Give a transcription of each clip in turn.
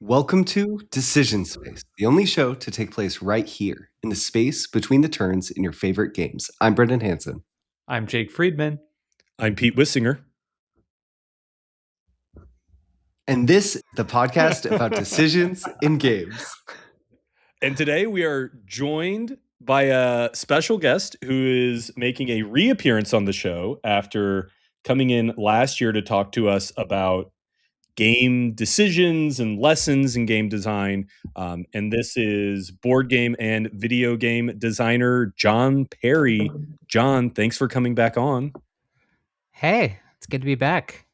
Welcome to Decision Space, the only show to take place right here, in the space between the turns in your favorite games. I'm Brendan Hansen. I'm Jake Friedman. I'm Pete Wissinger. And this is the podcast about decisions in games. And today we are joined by a special guest who is making a reappearance on the show after coming in last year to talk to us about game decisions and lessons in game design. And this is board game and video game designer Jon Perry. Jon, thanks for coming back on. Hey, it's good to be back.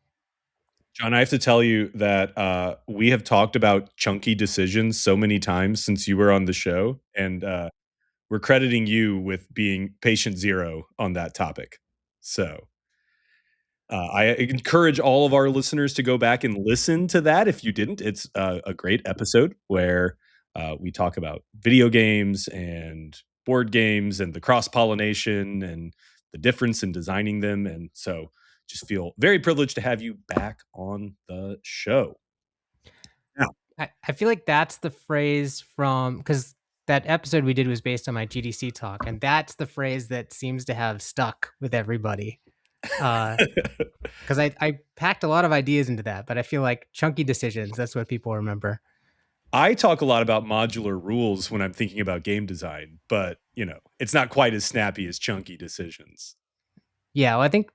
Jon, I have to tell you that we have talked about chunky decisions so many times since you were on the show, and we're crediting you with being patient zero on that topic. So I encourage all of our listeners to go back and listen to that. If you didn't, it's a great episode where we talk about video games and board games and the cross-pollination and the difference in designing them. And so just feel very privileged to have you back on the show. Now, I feel like that's the phrase from, because that episode we did was based on my GDC talk, and that's the phrase that seems to have stuck with everybody. Because I packed a lot of ideas into that, but I feel like chunky decisions, that's what people remember. I talk a lot about modular rules when I'm thinking about game design, but it's not quite as snappy as chunky decisions. Yeah, well, I think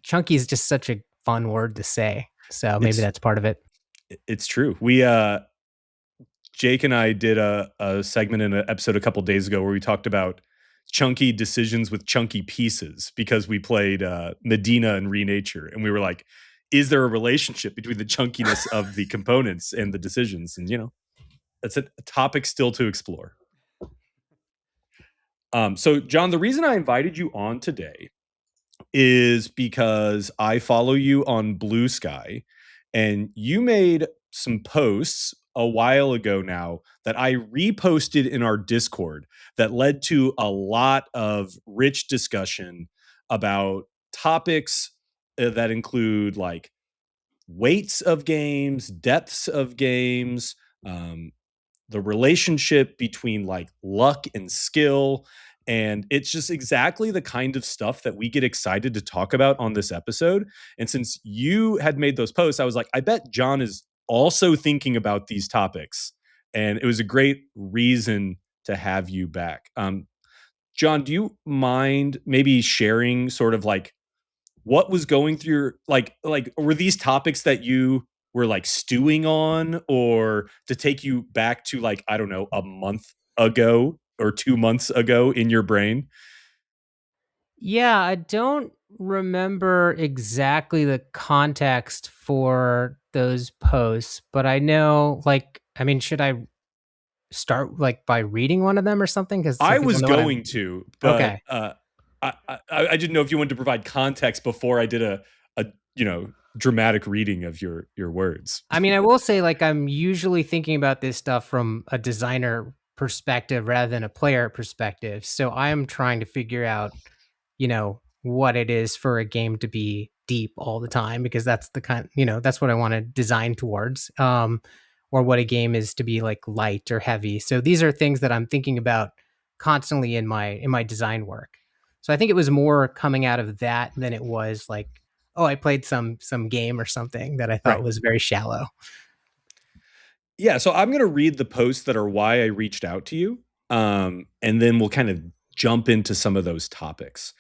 chunky is just such a fun word to say, so maybe that's part of it. It's true. We Jake and I did a segment in an episode a couple days ago where we talked about chunky decisions with chunky pieces because we played Medina and Renature, and we were like, is there a relationship between the chunkiness of the components and the decisions? And that's a topic still to explore. So Jon, the reason I invited you on today is because I follow you on Blue Sky, and you made some posts a while ago now that I reposted in our Discord that led to a lot of rich discussion about topics that include like weights of games, depths of games, the relationship between like luck and skill. And it's just exactly the kind of stuff that we get excited to talk about on this episode. And since you had made those posts, I was like, I bet Jon is also thinking about these topics. And it was a great reason to have you back. Jon, do you mind maybe sharing sort of like what was going through your, like were these topics that you were like stewing on, or to take you back to like, I don't know, a month ago or 2 months ago in your brain? Yeah, I don't remember exactly the context for those posts, but I know, like, I mean, should I start like by reading one of them or something? Because I was going to, but okay. I didn't know if you wanted to provide context before I did a dramatic reading of your words. I mean, I will say, like, I'm usually thinking about this stuff from a designer perspective rather than a player perspective. So I am trying to figure out, what it is for a game to be deep all the time, because that's the kind, that's what I want to design towards. Or what a game is to be like light or heavy. So these are things that I'm thinking about constantly in my design work. So I think it was more coming out of that than it was like, oh, I played some game or something that I thought was very shallow. Yeah, so I'm going to read the posts that are why I reached out to you, and then we'll kind of jump into some of those topics.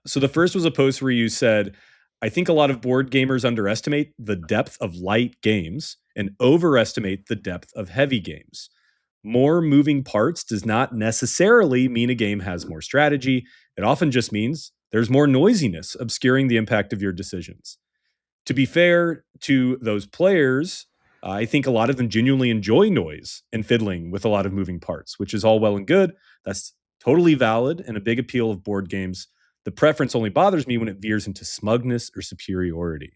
So the first was a post where you said, I think a lot of board gamers underestimate the depth of light games and overestimate the depth of heavy games. More moving parts does not necessarily mean a game has more strategy. It often just means there's more noisiness obscuring the impact of your decisions. To be fair to those players, I think a lot of them genuinely enjoy noise and fiddling with a lot of moving parts, which is all well and good. That's totally valid and a big appeal of board games. The preference only bothers me when it veers into smugness or superiority.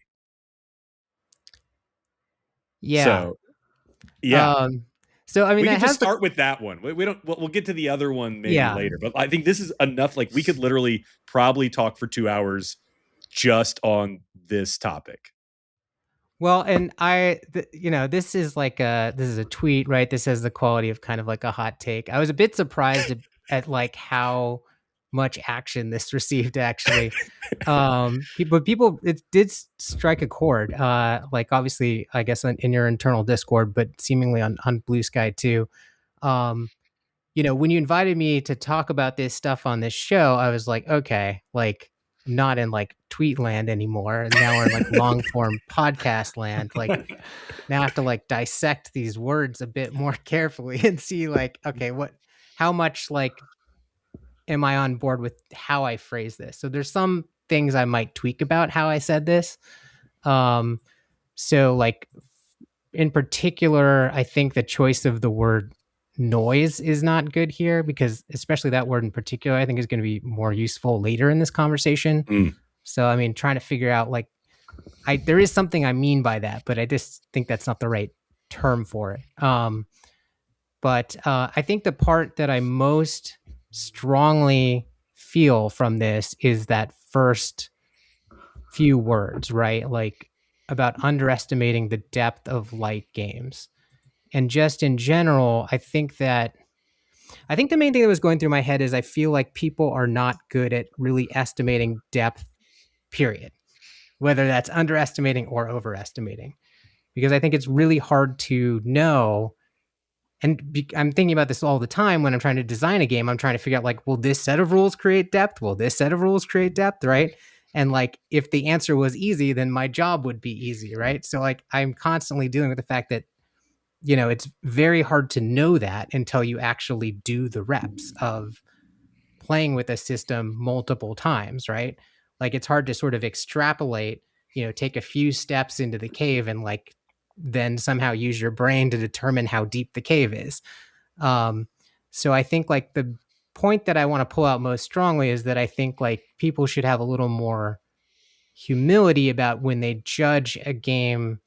Yeah. So, yeah. So I mean, we can just start with that one. We don't. We'll get to the other one maybe later. But I think this is enough. Like, we could literally probably talk for 2 hours just on this topic. Well, and this is this is a tweet, right? This has the quality of kind of like a hot take. I was a bit surprised at like how much action this received actually. People it did strike a chord. Like obviously, I guess in your internal Discord, but seemingly on Blue Sky too. Um, when you invited me to talk about this stuff on this show, I was like, okay, like I'm not in like tweet land anymore. And now we're in like long form podcast land. Like now I have to like dissect these words a bit more carefully and see like, okay, how much like am I on board with how I phrase this? So there's some things I might tweak about how I said this. Um, so like in particular, I think the choice of the word noise is not good here because especially that word in particular, I think is going to be more useful later in this conversation. So, I mean, trying to figure out like, there is something I mean by that, but I just think that's not the right term for it. But I think the part that I most strongly feel from this is that first few words, right? Like about underestimating the depth of light games. And just in general, I think the main thing that was going through my head is I feel like people are not good at really estimating depth, period, whether that's underestimating or overestimating. Because I think it's really hard to know. And I'm thinking about this all the time when I'm trying to design a game. I'm trying to figure out like, will this set of rules create depth? Will this set of rules create depth? Right. And like, if the answer was easy, then my job would be easy. Right. So like, I'm constantly dealing with the fact that, it's very hard to know that until you actually do the reps of playing with a system multiple times, right? Like it's hard to sort of extrapolate, take a few steps into the cave and like then somehow use your brain to determine how deep the cave is. So I think like the point that I want to pull out most strongly is that I think like people should have a little more humility about when they judge a game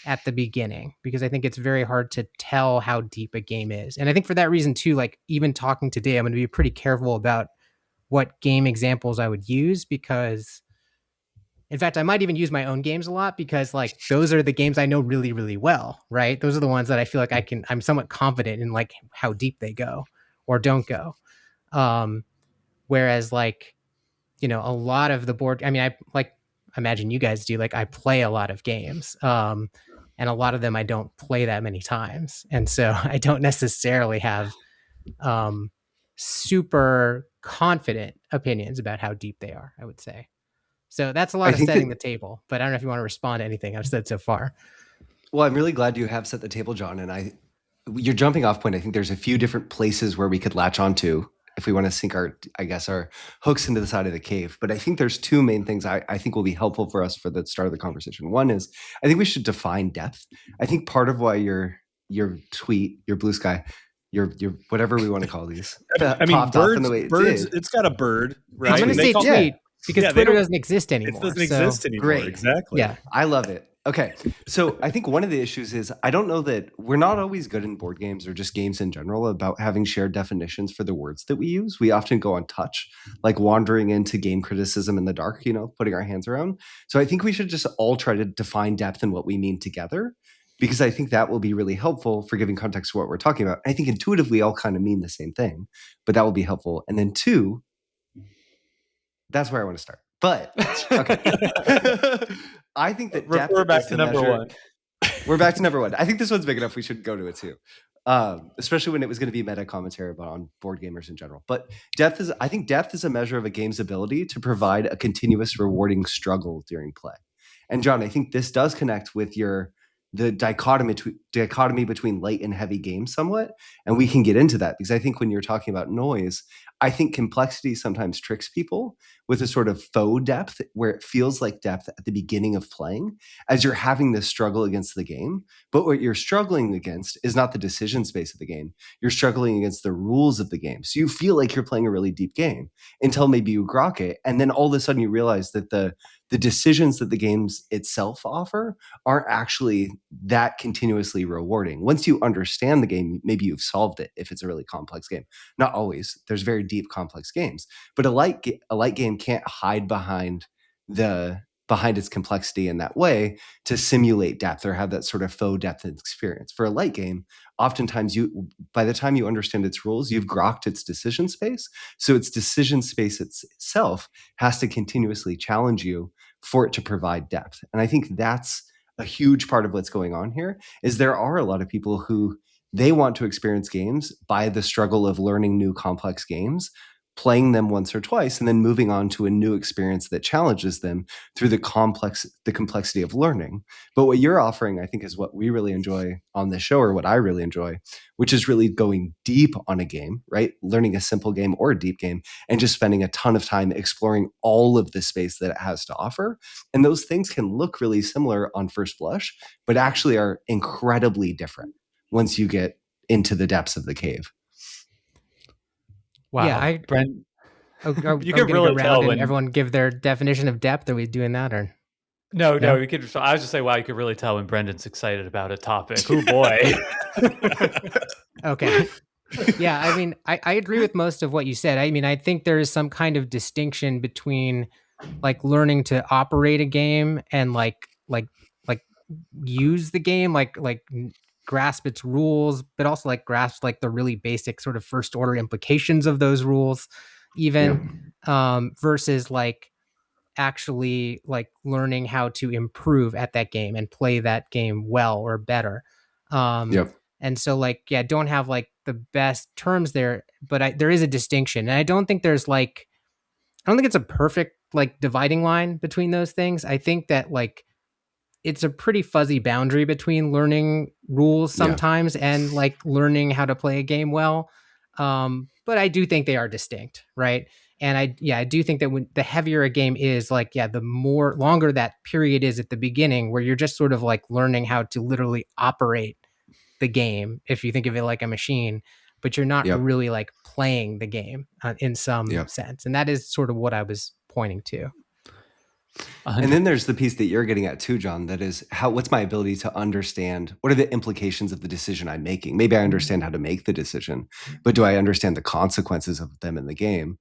at the beginning, because I think it's very hard to tell how deep a game is. And I think for that reason too, like even talking today, I'm going to be pretty careful about what game examples I would use, because in fact, I might even use my own games a lot because like those are the games I know really, really well, right? Those are the ones that I feel like I'm somewhat confident in like how deep they go or don't go. Whereas like, a lot of the board, I mean, I like, imagine you guys do, like I play a lot of games. And a lot of them I don't play that many times. And so I don't necessarily have super confident opinions about how deep they are, I would say. So that's a lot I of think setting that the table, but I don't know if you want to respond to anything I've said so far. Well, I'm really glad you have set the table, John. And your jumping off point, I think there's a few different places where we could latch onto if we want to sink our hooks into the side of the cave. But I think there's two main things I think will be helpful for us for the start of the conversation. One is I think we should define depth. I think part of why your tweet, your Blue Sky, your whatever we want to call these, I mean, popped off in the way it birds. did. It's got a bird, right? I'm going to say tweet because Twitter doesn't exist anymore. It doesn't exist anymore. Great. Exactly. Yeah. I love it. Okay. So I think one of the issues is I don't know that we're not always good in board games or just games in general about having shared definitions for the words that we use. We often go on touch, like wandering into game criticism in the dark, putting our hands around. So I think we should just all try to define depth and what we mean together, because I think that will be really helpful for giving context to what we're talking about. I think intuitively all kind of mean the same thing, but that will be helpful. And then two, that's where I want to start. But okay. I think that depth we're back is to the number measure. one. We're back to number one. I think this one's big enough. We should go to it too. Especially when it was going to be meta commentary about on board gamers in general. But I think depth is a measure of a game's ability to provide a continuous rewarding struggle during play. And John, I think this does connect with the dichotomy between light and heavy games somewhat. And we can get into that because I think when you're talking about noise, I think complexity sometimes tricks people with a sort of faux depth where it feels like depth at the beginning of playing as you're having this struggle against the game. But what you're struggling against is not the decision space of the game. You're struggling against the rules of the game. So you feel like you're playing a really deep game until maybe you grok it. And then all of a sudden you realize that the decisions that the games itself offer aren't actually that continuously rewarding. Once you understand the game, maybe you've solved it if it's a really complex game. Not always. There's very deep, complex games. But a light game can't hide behind the behind its complexity in that way to simulate depth or have that sort of faux depth experience. For a light game, oftentimes by the time you understand its rules, you've grokked its decision space. So its decision space itself has to continuously challenge you for it to provide depth. And I think that's a huge part of what's going on here, is there are a lot of people who they want to experience games by the struggle of learning new complex games, playing them once or twice, and then moving on to a new experience that challenges them through the complexity of learning. But what you're offering, I think, is what we really enjoy on this show, or what I really enjoy, which is really going deep on a game, right? Learning a simple game or a deep game and just spending a ton of time exploring all of the space that it has to offer. And those things can look really similar on first blush, but actually are incredibly different once you get into the depths of the cave. Wow. Yeah, Brent, you can can really go tell around and when everyone give their definition of depth. Are we doing that, or no, No? we could. I was just saying, wow, you could really tell when Brendan's excited about a topic. Oh boy. Okay. Yeah, I mean, I agree with most of what you said. I mean, I think there is some kind of distinction between like learning to operate a game and like use the game, grasp its rules, but also like grasp like the really basic sort of first order implications of those rules, even versus like actually like learning how to improve at that game and play that game well or better. Yep. And so like, yeah, don't have like the best terms there, but there is a distinction. And I don't think there's like, I don't think it's a perfect like dividing line between those things. I think that like it's a pretty fuzzy boundary between learning rules sometimes and like learning how to play a game well. But I do think they are distinct, right? And I do think that when the heavier a game is, like, the more longer that period is at the beginning, where you're just sort of like learning how to literally operate the game, if you think of it like a machine, but you're not really like playing the game in some sense. And that is sort of what I was pointing to. 100%. And then there's the piece that you're getting at too, John, that is what's my ability to understand what are the implications of the decision I'm making? Maybe I understand how to make the decision, but do I understand the consequences of them in the game?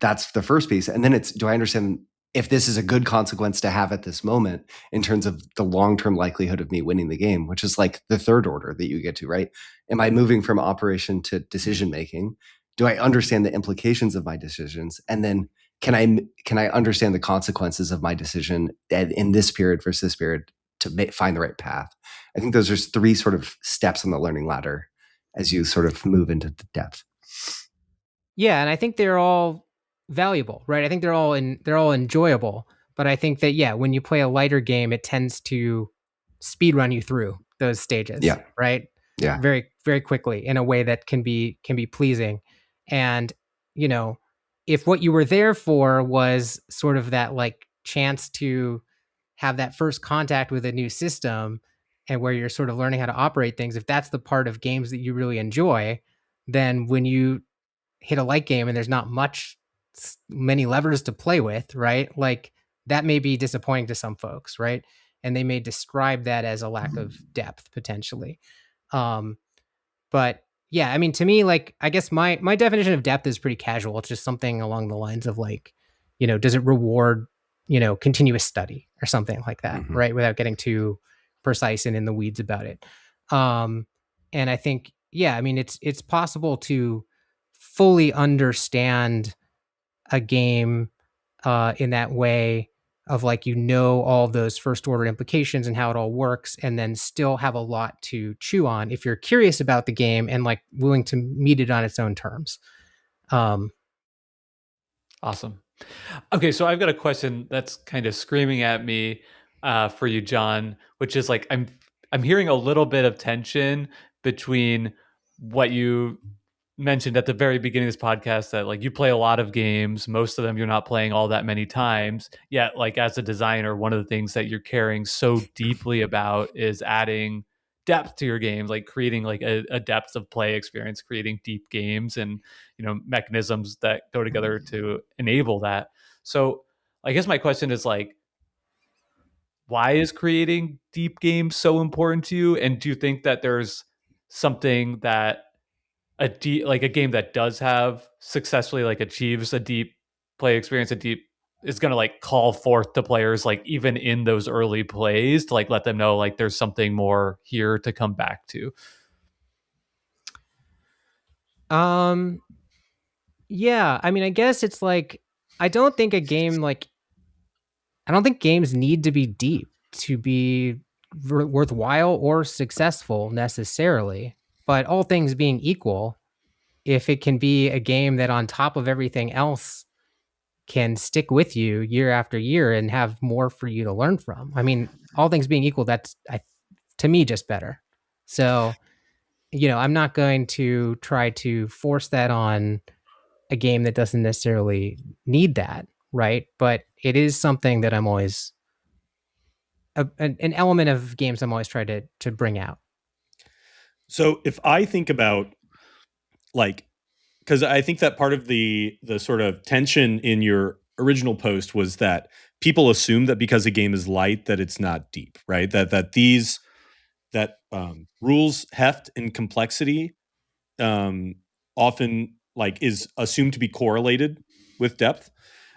That's the first piece. And then do I understand if this is a good consequence to have at this moment in terms of the long-term likelihood of me winning the game, which is like the third order that you get to, right? Am I moving from operation to decision-making? Do I understand the implications of my decisions? And then can I understand the consequences of my decision in this period versus this period to find the right path? I think those are three sort of steps on the learning ladder as you sort of move into the depth. Yeah, and I think they're all valuable, right? I think they're all enjoyable, but I think that when you play a lighter game, it tends to speed run you through those stages, right? Yeah, very very quickly in a way that can be pleasing. And if what you were there for was sort of that like chance to have that first contact with a new system and where you're sort of learning how to operate things, if that's the part of games that you really enjoy, then when you hit a light game and there's not many levers to play with, right? Like that may be disappointing to some folks, right? And they may describe that as a lack of depth potentially. But yeah, I mean, to me, like, I guess my definition of depth is pretty casual. It's just something along the lines of like, does it reward, continuous study or something like that, right? Without getting too precise and in the weeds about it. And I think, I mean, it's possible to fully understand a game in that way of like, all those first order implications and how it all works, and then still have a lot to chew on if you're curious about the game and like willing to meet it on its own terms. Awesome. Okay, so I've got a question that's kind of screaming at me for you, John, which is like I'm hearing a little bit of tension between what you mentioned at the very beginning of this podcast, that like you play a lot of games, most of them you're not playing all that many times, yet like as a designer, one of the things that you're caring so deeply about is adding depth to your games, like creating like a depth of play experience, creating deep games and mechanisms that go together to enable that. So I guess my question is like, why is creating deep games so important to you? And do you think that there's something that like a game that does have successfully like achieves a deep play experience, a deep is going to like call forth to players, like even in those early plays, to like let them know like there's something more here to come back to? Yeah, I mean, I guess it's like I don't think games need to be deep to be worthwhile or successful necessarily. But all things being equal, if it can be a game that on top of everything else can stick with you year after year and have more for you to learn from. I mean, all things being equal, that's to me just better. So, I'm not going to try to force that on a game that doesn't necessarily need that, right? But it is something that I'm always an element of games I'm always trying to bring out. So if I think about like, because I think that part of the sort of tension in your original post was that people assume that because a game is light that it's not deep, right? That rules heft and complexity um, often like is assumed to be correlated with depth.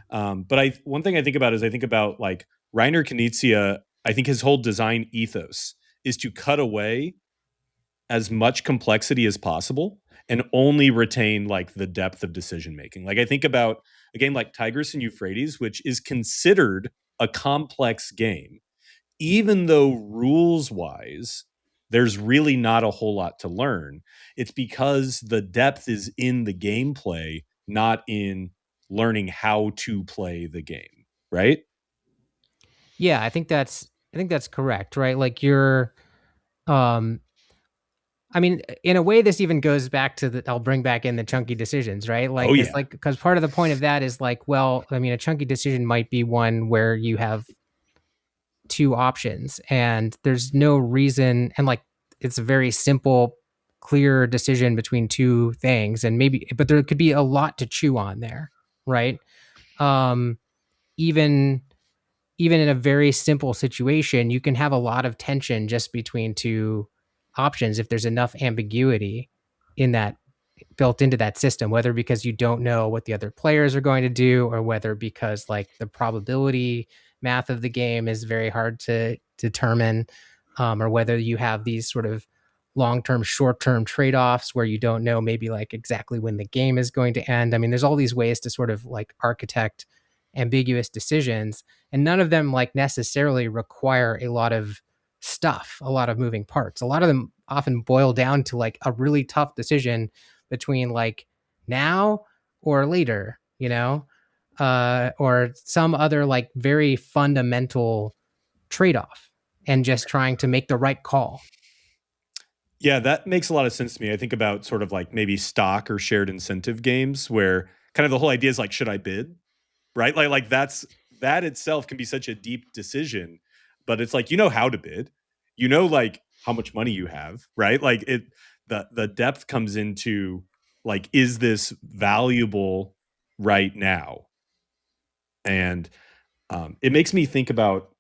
But one thing I think about is I think about like Reiner Knizia. I think his whole design ethos is to cut away as much complexity as possible and only retain like the depth of decision making. Like I think about a game like Tigris and Euphrates, which is considered a complex game, even though rules wise, there's really not a whole lot to learn. It's because the depth is in the gameplay, not in learning how to play the game, right? Yeah, I think that's correct, right? Like you're um I mean, in a way this even goes back to I'll bring back in the chunky decisions, right? Oh Like it's yeah. like cuz part of the point of that is like, well, I mean, a chunky decision might be one where you have two options and there's no reason, and like it's a very simple clear decision between two things, and maybe but there could be a lot to chew on there, right? um even even in a very simple situation you can have a lot of tension just between two options if there's enough ambiguity in that, built into that system, whether because you don't know what the other players are going to do or whether because like the probability math of the game is very hard to determine, or whether you have these sort of long-term short-term trade-offs where you don't know maybe like exactly when the game is going to end. I mean, there's all these ways to sort of like architect ambiguous decisions, and none of them like necessarily require a lot of stuff, a lot of moving parts. A lot of them often boil down to like a really tough decision between like now or later, or some other like very fundamental trade-off, and just trying to make the right call. Yeah, that makes a lot of sense to me. I think about sort of like maybe stock or shared incentive games where kind of the whole idea is like, should I bid? Right? Like that itself can be such a deep decision, but it's like you know how to bid. You know like how much money you have, right? Like the depth comes into like, is this valuable right now? And it makes me think about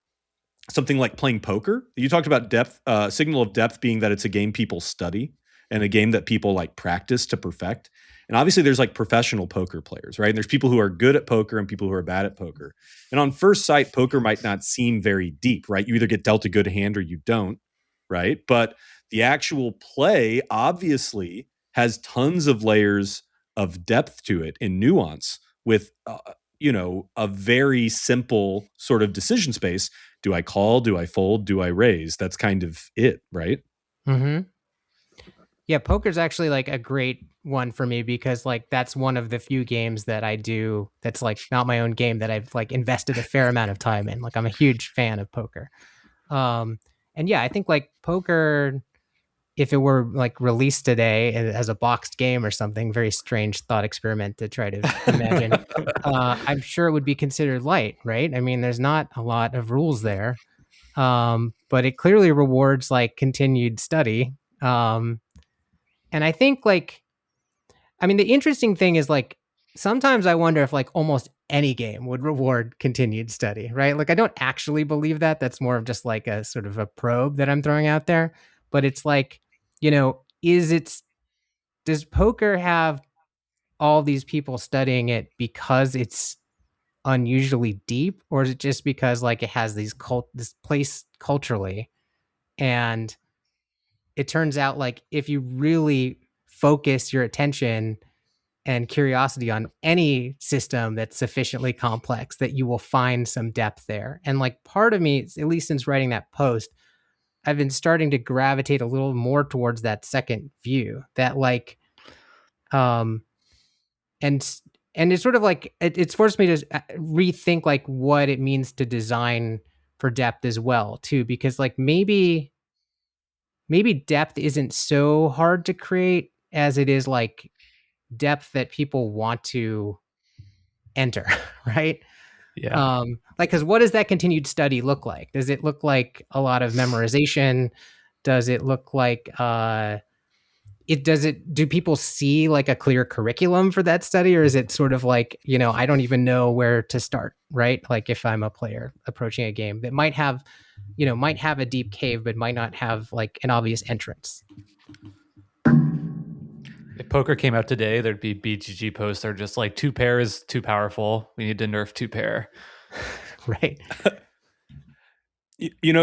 something like playing poker. You talked about depth, signal of depth being that it's a game people study and a game that people like practice to perfect. And obviously there's like professional poker players, right? And there's people who are good at poker and people who are bad at poker. And on first sight, poker might not seem very deep, right? You either get dealt a good hand or you don't, right? But the actual play obviously has tons of layers of depth to it and nuance with, a very simple sort of decision space. Do I call? Do I fold? Do I raise? That's kind of it, right? Mm-hmm. Yeah, poker's actually like a great one for me because like that's one of the few games that I do that's like not my own game that I've like invested a fair amount of time in. Like I'm a huge fan of poker. Um and yeah, I think like poker, if it were like released today as a boxed game or something, very strange thought experiment to try to imagine. I'm sure it would be considered light, right? I mean, there's not a lot of rules there. But it clearly rewards like continued study. And I think like, I mean, the interesting thing is like, sometimes I wonder if like almost any game would reward continued study, right? Like, I don't actually believe that. That's more of just like a sort of a probe that I'm throwing out there. But it's like, does poker have all these people studying it because it's unusually deep, or is it just because like it has this place culturally, and it turns out like if you really focus your attention and curiosity on any system that's sufficiently complex, that you will find some depth there. And like part of me, at least since writing that post, I've been starting to gravitate a little more towards that second view, that like and it's sort of like it's forced me to rethink like what it means to design for depth as well too, because like maybe depth isn't so hard to create as it is like depth that people want to enter. Right. Yeah. Like, because what does that continued study look like? Does it look like a lot of memorization? Does it look like do people see like a clear curriculum for that study, or is it sort of like, I don't even know where to start, right? Like if I'm a player approaching a game that might have a deep cave but might not have like an obvious entrance. If poker came out today, there'd be BGG posts that are just like 2-pair is too powerful. We need to nerf 2-pair. Right.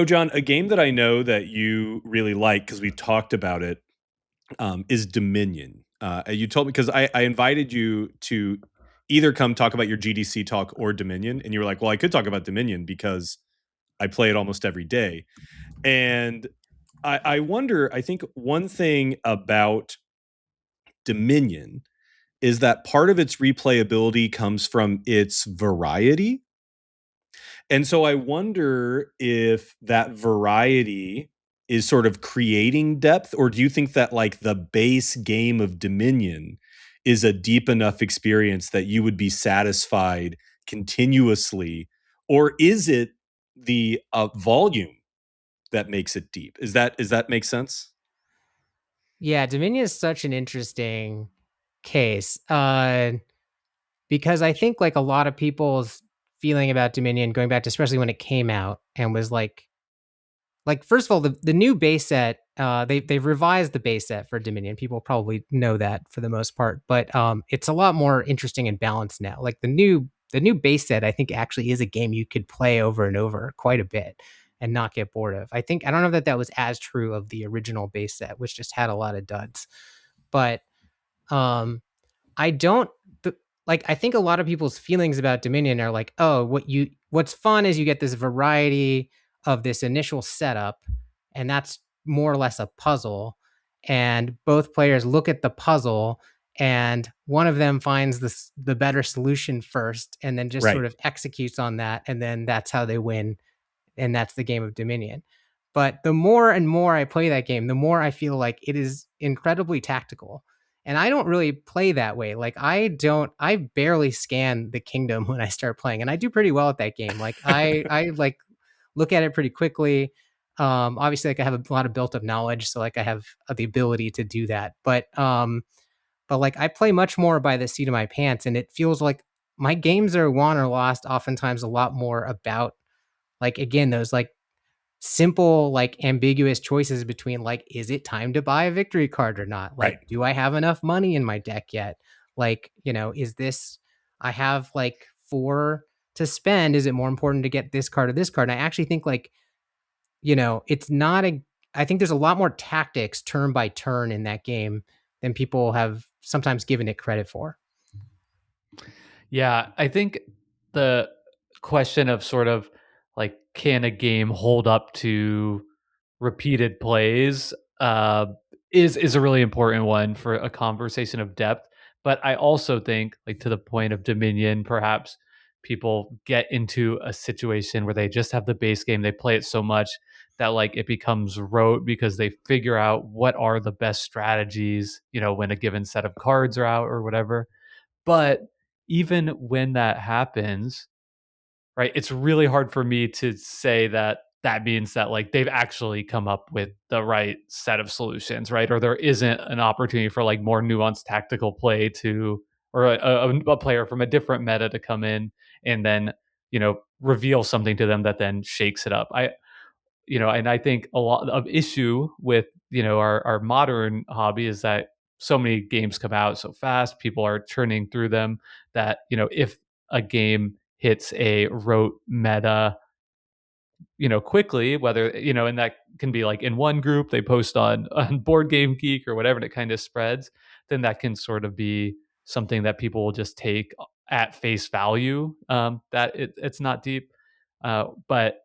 John, a game that I know that you really like because we've talked about it is Dominion. You told me, because I invited you to either come talk about your GDC talk or Dominion, and you were like, well, I could talk about Dominion because I play it almost every day. And I wonder, I think one thing about Dominion is that part of its replayability comes from its variety. And so I wonder if that variety is sort of creating depth, or do you think that like the base game of Dominion is a deep enough experience that you would be satisfied continuously, or is it the volume that makes it deep? Is that make sense? Yeah, Dominion is such an interesting case, because I think like a lot of people's feeling about Dominion, going back to especially when it came out, and was like first of all, the new base set, they've revised the base set for Dominion. People probably know that for the most part, but it's a lot more interesting and balanced now. Like the new base set, I think actually is a game you could play over and over quite a bit and not get bored of. I don't know that was as true of the original base set, which just had a lot of duds. But um I don't like, I think a lot of people's feelings about Dominion are like, oh, what's fun is you get this variety of this initial setup, and that's more or less a puzzle, and both players look at the puzzle, and one of them finds the better solution first, and then just sort Right. of executes on that, and then that's how they win, and that's the game of Dominion. But the more and more I play that game, the more I feel like it is incredibly tactical. And I don't really play that way. Like I barely scan the kingdom when I start playing, and I do pretty well at that game. Like I like look at it pretty quickly. Obviously, like I have a lot of built up knowledge, so like I have the ability to do that. But like I play much more by the seat of my pants, and it feels like my games are won or lost oftentimes a lot more about, like, again, those like simple, like ambiguous choices between like, is it time to buy a victory card or not? Like, Right. do I have enough money in my deck yet? Like, is this, I have like 4 to spend. Is it more important to get this card or this card? And I actually think like, it's not I think there's a lot more tactics turn by turn in that game than people have sometimes given it credit for. Yeah, I think the question of sort of like, can a game hold up to repeated plays, is a really important one for a conversation of depth. But I also think, like to the point of Dominion, perhaps people get into a situation where they just have the base game, they play it so much that like it becomes rote because they figure out what are the best strategies, when a given set of cards are out or whatever. But even when that happens, right, it's really hard for me to say that that means that like they've actually come up with the right set of solutions, right? Or there isn't an opportunity for like more nuanced tactical play or a player from a different meta to come in and then, reveal something to them that then shakes it up. And I think a lot of issue with, our modern hobby is that so many games come out so fast, people are churning through them, that, if a game hits a rote meta, quickly, whether, and that can be like in one group they post on Board Game Geek or whatever, and it kind of spreads, then that can sort of be something that people will just take at face value, that it's not deep. But,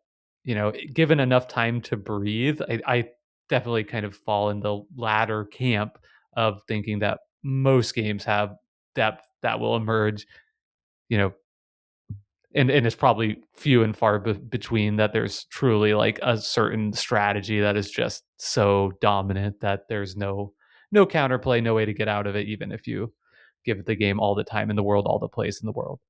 given enough time to breathe, I definitely kind of fall in the latter camp of thinking that most games have depth that will emerge, you know, and it's probably few and far between that there's truly like a certain strategy that is just so dominant that there's no counterplay, no way to get out of it, even if you give the game all the time in the world, all the place in the world.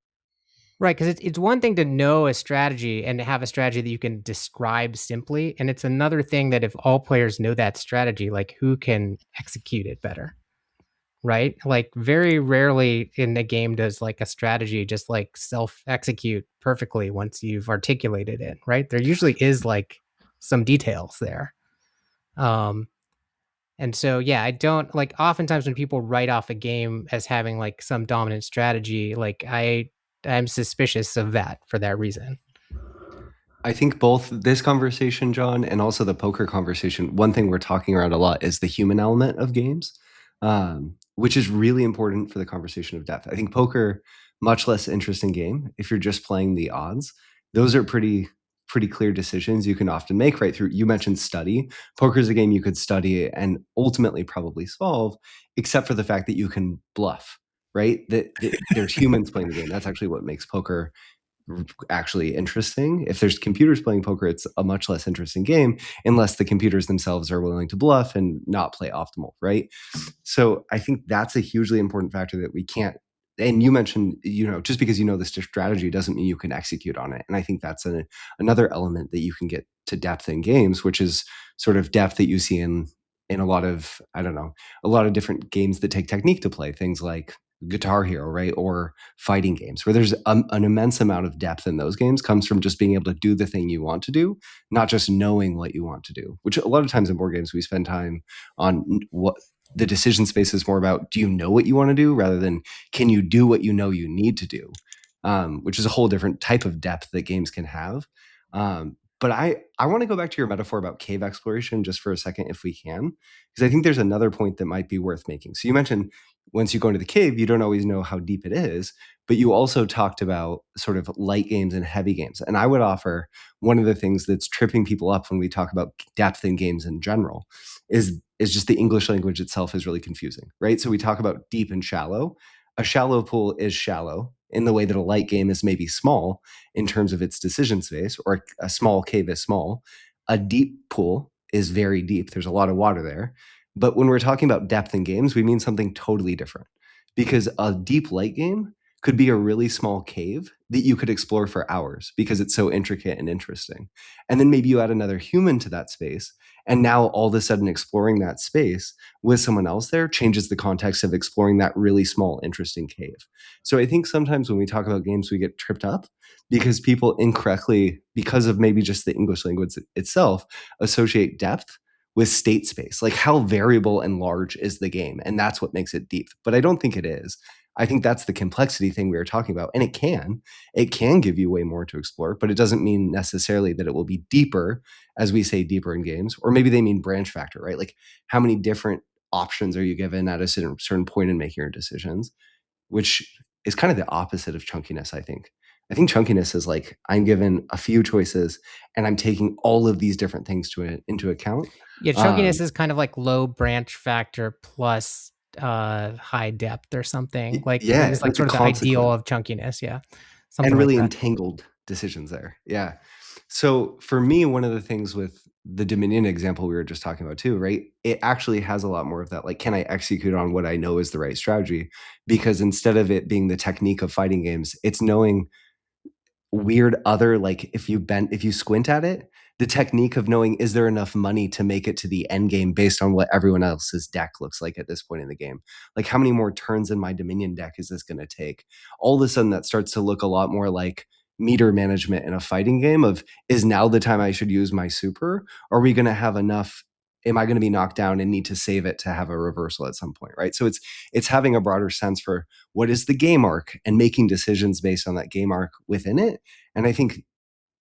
Right, because it's one thing to know a strategy and to have a strategy that you can describe simply, and it's another thing that if all players know that strategy, like who can execute it better, right? Like very rarely in the game does like a strategy just like self-execute perfectly once you've articulated it, right? There usually is like some details there. And so, yeah, I don't like oftentimes when people write off a game as having like some dominant strategy, like I'm suspicious of that for that reason. I think both this conversation, John, and also the poker conversation, one thing we're talking around a lot is the human element of games, which is really important for the conversation of depth. I think poker, much less interesting game if you're just playing the odds. Those are pretty clear decisions you can often make right through. You mentioned study. Poker is a game you could study and ultimately probably solve, except for the fact that you can bluff, right? That there's humans playing the game. That's actually what makes poker actually interesting. If there's computers playing poker, it's a much less interesting game unless the computers themselves are willing to bluff and not play optimal, right? So I think that's a hugely important factor that we can't. And you mentioned, just because you know this strategy doesn't mean you can execute on it. And I think that's another element that you can get to depth in games, which is sort of depth that you see in a lot of, I don't know, a lot of different games that take technique to play, things like Guitar Hero, right? Or fighting games where there's an immense amount of depth in those games comes from just being able to do the thing you want to do, not just knowing what you want to do, which a lot of times in board games, we spend time on what the decision space is more about. Do you know what you want to do rather than can you do what you know you need to do? Which is a whole different type of depth that games can have. But I want to go back to your metaphor about cave exploration just for a second, if we can, because I think there's another point that might be worth making. So you mentioned once you go into the cave, you don't always know how deep it is, but you also talked about sort of light games and heavy games. And I would offer one of the things that's tripping people up when we talk about depth in games in general is just the English language itself is really confusing, right? So we talk about deep and shallow. A shallow pool is shallow in the way that a light game is maybe small in terms of its decision space, or a small cave is small. A deep pool is very deep. There's a lot of water there. But when we're talking about depth in games, we mean something totally different, because a deep light game could be a really small cave that you could explore for hours because it's so intricate and interesting. And then maybe you add another human to that space. And now all of a sudden exploring that space with someone else there changes the context of exploring that really small, interesting cave. So I think sometimes when we talk about games, we get tripped up because people incorrectly, because of maybe just the English language itself, associate depth with state space. Like how variable and large is the game? And that's what makes it deep. But I don't think it is. I think that's the complexity thing we were talking about. And it can give you way more to explore, but it doesn't mean necessarily that it will be deeper, as we say deeper in games, or maybe they mean branch factor, right? Like how many different options are you given at a certain point in making your decisions, which is kind of the opposite of chunkiness, I think. I think chunkiness is like, I'm given a few choices and I'm taking all of these different things into account. Yeah, chunkiness is kind of like low branch factor plus high depth or something. Like yeah, it's like it's a sort of the ideal consequence. of chunkiness. Yeah. Something And really like that. entangled decisions there. Yeah. So for me, one of the things with the Dominion example we were just talking about too, right? It actually has a lot more of that. Like, can I execute on what I know is the right strategy? Because instead of it being the technique of fighting games, it's knowing weird other, like if you squint at it, the technique of knowing, is there enough money to make it to the end game based on what everyone else's deck looks like at this point in the game? Like how many more turns in my Dominion deck is this going to take? All of a sudden that starts to look a lot more like meter management in a fighting game of, is now the time I should use my super? Are we going to have enough am I going to be knocked down and need to save it to have a reversal at some point, right? So it's having a broader sense for what is the game arc and making decisions based on that game arc within it. And I think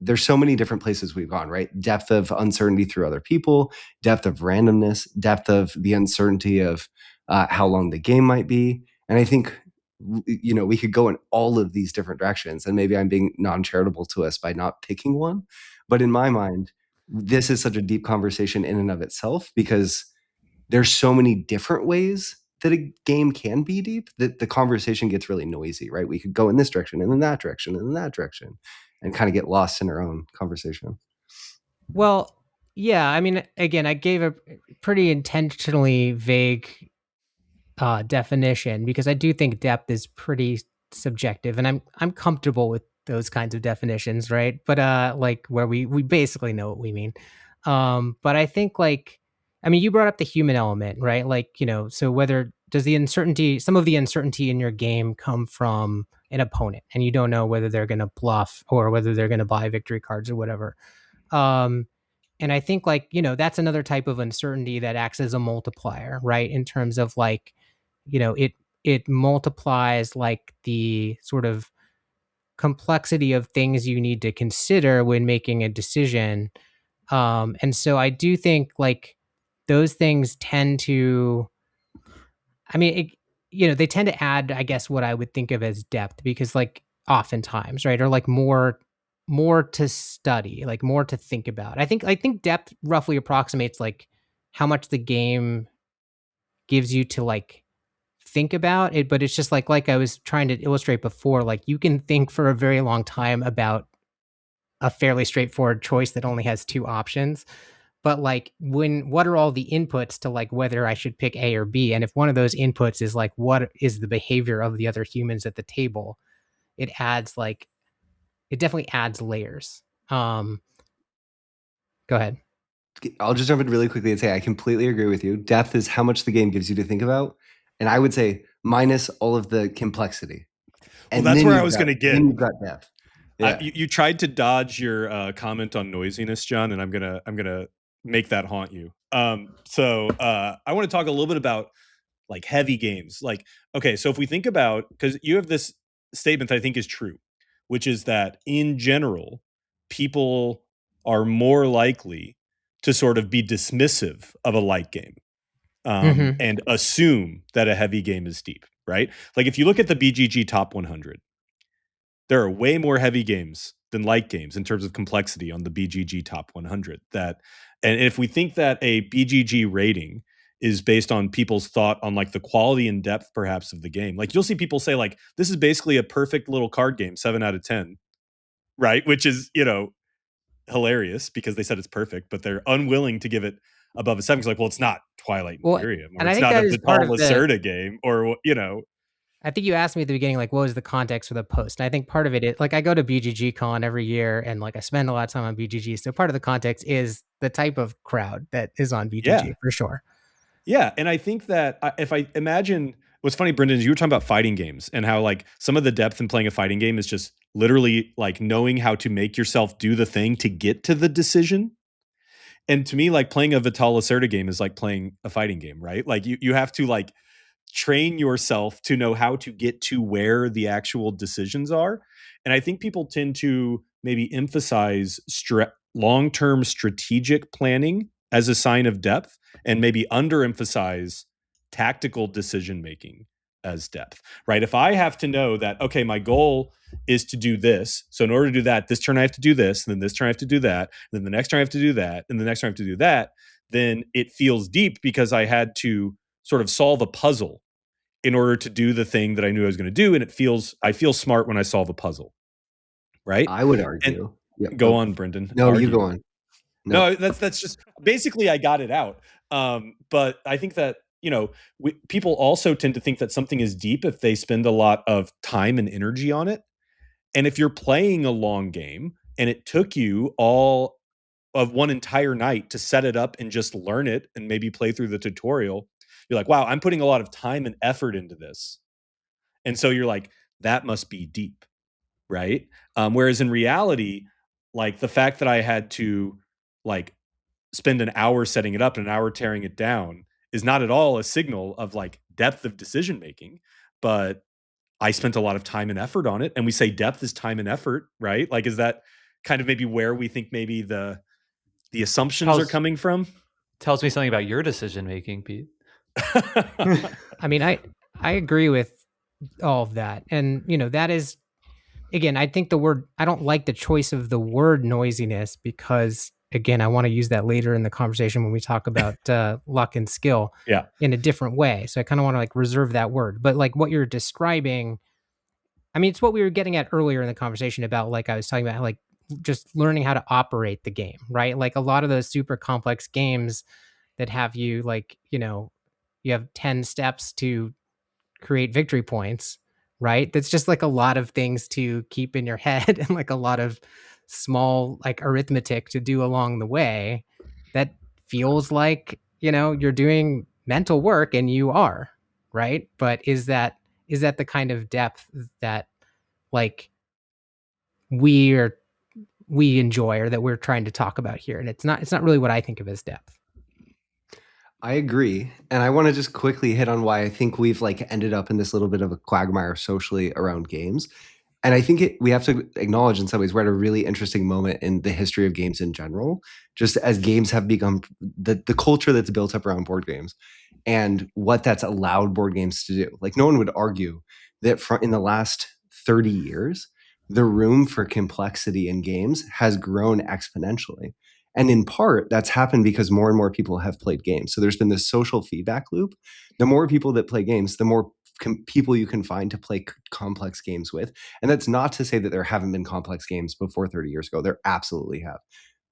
there's so many different places we've gone, right? Depth of uncertainty through other people, depth of randomness, depth of the uncertainty of how long the game might be. And I think, we could go in all of these different directions, and maybe I'm being non-charitable to us by not picking one. But in my mind, this is such a deep conversation in and of itself, because there's so many different ways that a game can be deep that the conversation gets really noisy, right? We could go in this direction and in that direction and in that direction and kind of get lost in our own conversation. Well, yeah, I mean, again, I gave a pretty intentionally vague definition because I do think depth is pretty subjective, and I'm comfortable with those kinds of definitions, right? But like where we basically know what we mean. But I think I mean, you brought up the human element, right? Like, so whether does some of the uncertainty in your game come from an opponent, and you don't know whether they're going to bluff or whether they're going to buy victory cards or whatever. And I think that's another type of uncertainty that acts as a multiplier, right? In terms of it multiplies like the sort of complexity of things you need to consider when making a decision. And so I do think those things tend to, I mean, they tend to add, I guess, what I would think of as depth, because oftentimes, right, or more to study, like more to think about. I think depth roughly approximates how much the game gives you to think about it, but it's just like I was trying to illustrate before, you can think for a very long time about a fairly straightforward choice that only has two options. But what are all the inputs to whether I should pick A or B? And if one of those inputs is what is the behavior of the other humans at the table, it definitely adds layers. Go ahead. I'll just jump in really quickly and say I completely agree with you. Depth is how much the game gives you to think about. And I would say minus all of the complexity. And that's where I was going to get. Then you've got depth. Yeah. You tried to dodge your comment on noisiness, John, and I'm gonna make that haunt you. So I want to talk a little bit about heavy games. Okay, so if we think about, because you have this statement that I think is true, which is that in general, people are more likely to sort of be dismissive of a light game and assume that a heavy game is deep, right? Like if you look at the BGG top 100, there are way more heavy games than light games in terms of complexity on the BGG top 100. And if we think that a BGG rating is based on people's thought on the quality and depth perhaps of the game, you'll see people say this is basically a perfect little card game, 7 out of 10, right? Which is, hilarious because they said it's perfect, but they're unwilling to give it above a 7. It's well, it's not Twilight Imperium, or it's not a Vital Lacerda game, or I think you asked me at the beginning, what was the context for the post? And I think part of it is, I go to BGG Con every year, and I spend a lot of time on BGG. So part of the context is the type of crowd that is on BGG, for sure. Yeah, and I think that if I imagine, what's funny, Brendan, is you were talking about fighting games and how some of the depth in playing a fighting game is just literally knowing how to make yourself do the thing to get to the decision. And to me, playing a Vital Lacerda game is like playing a fighting game, right? You have to train yourself to know how to get to where the actual decisions are. And I think people tend to maybe emphasize long-term strategic planning as a sign of depth, and maybe underemphasize tactical decision making as depth, right? If I have to know that, okay, my goal is to do this, so in order to do that, this turn I have to do this, and then this turn I have to do that, and then the next turn I have to do that, and the next turn I have to do that, then it feels deep because I had to sort of solve a puzzle in order to do the thing that I knew I was going to do, and I feel smart when I solve a puzzle, right? I would argue. Go on, Brendan. No, you go on. No, that's just basically I got it out. But I think that people also tend to think that something is deep if they spend a lot of time and energy on it. And if you're playing a long game and it took you all of one entire night to set it up and just learn it and maybe play through the tutorial, you're like, wow, I'm putting a lot of time and effort into this. And so you're like, that must be deep, right? Whereas in reality, the fact that I had to spend an hour setting it up and an hour tearing it down is not at all a signal of like depth of decision making, but I spent a lot of time and effort on it. And we say depth is time and effort, right? Like, is that kind of maybe where we think maybe the assumptions are coming from? Tells me something about your decision making, Pete. I mean, I agree with all of that. And, that is, again, I think I don't like the choice of the word noisiness because, again, I want to use that later in the conversation when we talk about luck and skill in a different way. So I kind of want to like reserve that word. But like what you're describing, I mean, it's what we were getting at earlier in the conversation about, like, I was talking about like just learning how to operate the game, right? Like a lot of those super complex games that have you like, you have 10 steps to create victory points, right? That's just like a lot of things to keep in your head and like a lot of small like arithmetic to do along the way. That feels like, you're doing mental work, and you are, right? But is that the kind of depth that like we enjoy, or that we're trying to talk about here? And it's not really what I think of as depth. I agree. And I want to just quickly hit on why I think we've like ended up in this little bit of a quagmire socially around games. And I think we have to acknowledge in some ways we're at a really interesting moment in the history of games in general, just as games have become the culture that's built up around board games and what that's allowed board games to do. Like no one would argue that in the last 30 years, the room for complexity in games has grown exponentially. And in part, that's happened because more and more people have played games. So there's been this social feedback loop. The more people that play games, the more people you can find to play complex games with. And that's not to say that there haven't been complex games before 30 years ago. There absolutely have,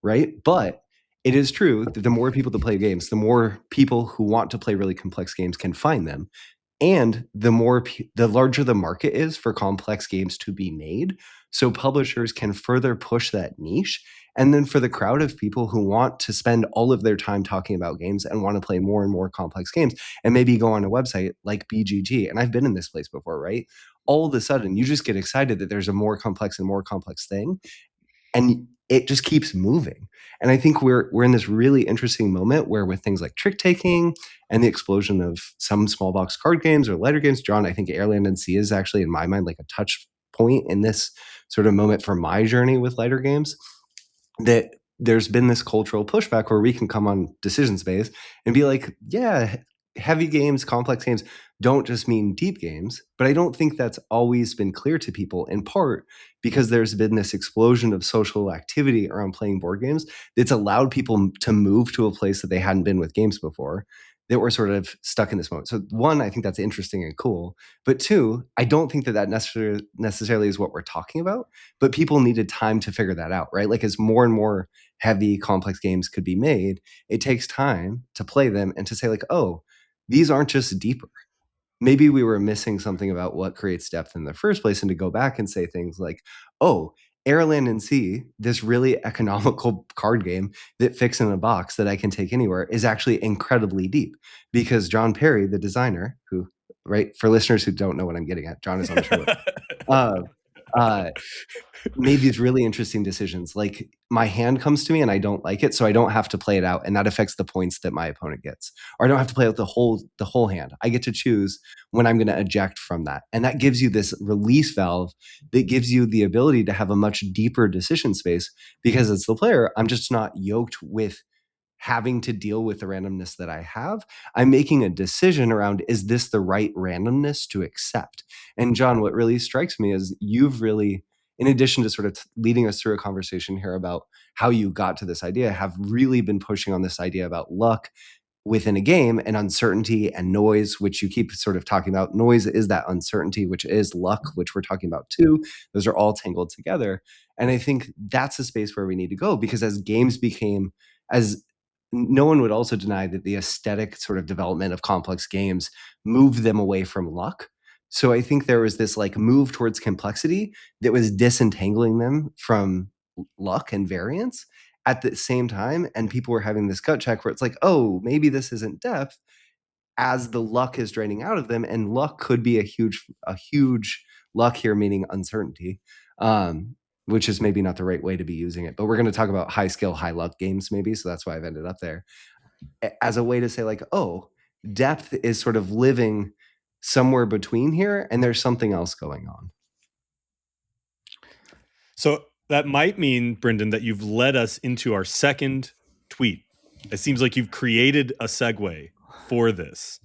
right? But it is true that the more people that play games, the more people who want to play really complex games can find them. And the larger the market is for complex games to be made, so publishers can further push that niche. And then for the crowd of people who want to spend all of their time talking about games and want to play more and more complex games and maybe go on a website like BGG, and I've been in this place before, right? All of a sudden, you just get excited that there's a more complex and more complex thing, and it just keeps moving. And I think we're in this really interesting moment where with things like trick taking and the explosion of some small box card games or lighter games, John, I think Airland and Sea is actually in my mind like a touch point in this sort of moment for my journey with lighter games, that there's been this cultural pushback where we can come on Decision Space and be like, yeah, heavy games, complex games don't just mean deep games. But I don't think that's always been clear to people, in part because there's been this explosion of social activity around playing board games that's allowed people to move to a place that they hadn't been with games before, that we're sort of stuck in this moment. So one, I think that's interesting and cool. But two, I don't think that necessarily is what we're talking about. But people needed time to figure that out, right? Like as more and more heavy, complex games could be made, it takes time to play them and to say like, oh, these aren't just deeper. Maybe we were missing something about what creates depth in the first place, and to go back and say things like, oh, Air, Land, and Sea, this really economical card game that fits in a box that I can take anywhere, is actually incredibly deep. Because Jon Perry, the designer, who, right, for listeners who don't know what I'm getting at, John is on the show. Made these really interesting decisions. Like my hand comes to me and I don't like it, so I don't have to play it out, and that affects the points that my opponent gets. Or I don't have to play out the whole hand. I get to choose when I'm going to eject from that, and that gives you this release valve that gives you the ability to have a much deeper decision space. Because as the player, I'm just not yoked with having to deal with the randomness that I have. I'm making a decision around, is this the right randomness to accept? And John, what really strikes me is you've really, in addition to sort of leading us through a conversation here about how you got to this idea, have really been pushing on this idea about luck within a game and uncertainty and noise, which you keep sort of talking about. Noise is that uncertainty, which is luck, which we're talking about too. Those are all tangled together. And I think that's a space where we need to go, because as games became, as no one would also deny that the aesthetic sort of development of complex games moved them away from luck. So I think there was this like move towards complexity that was disentangling them from luck and variance at the same time. And people were having this gut check where it's like, oh, maybe this isn't depth, as the luck is draining out of them. And luck could be a huge luck here, meaning uncertainty. which is maybe not the right way to be using it. But we're going to talk about high skill, high luck games maybe. So that's why I've ended up there as a way to say like, oh, depth is sort of living somewhere between here and there's something else going on. So that might mean, Brendan, that you've led us into our second tweet. It seems like you've created a segue for this.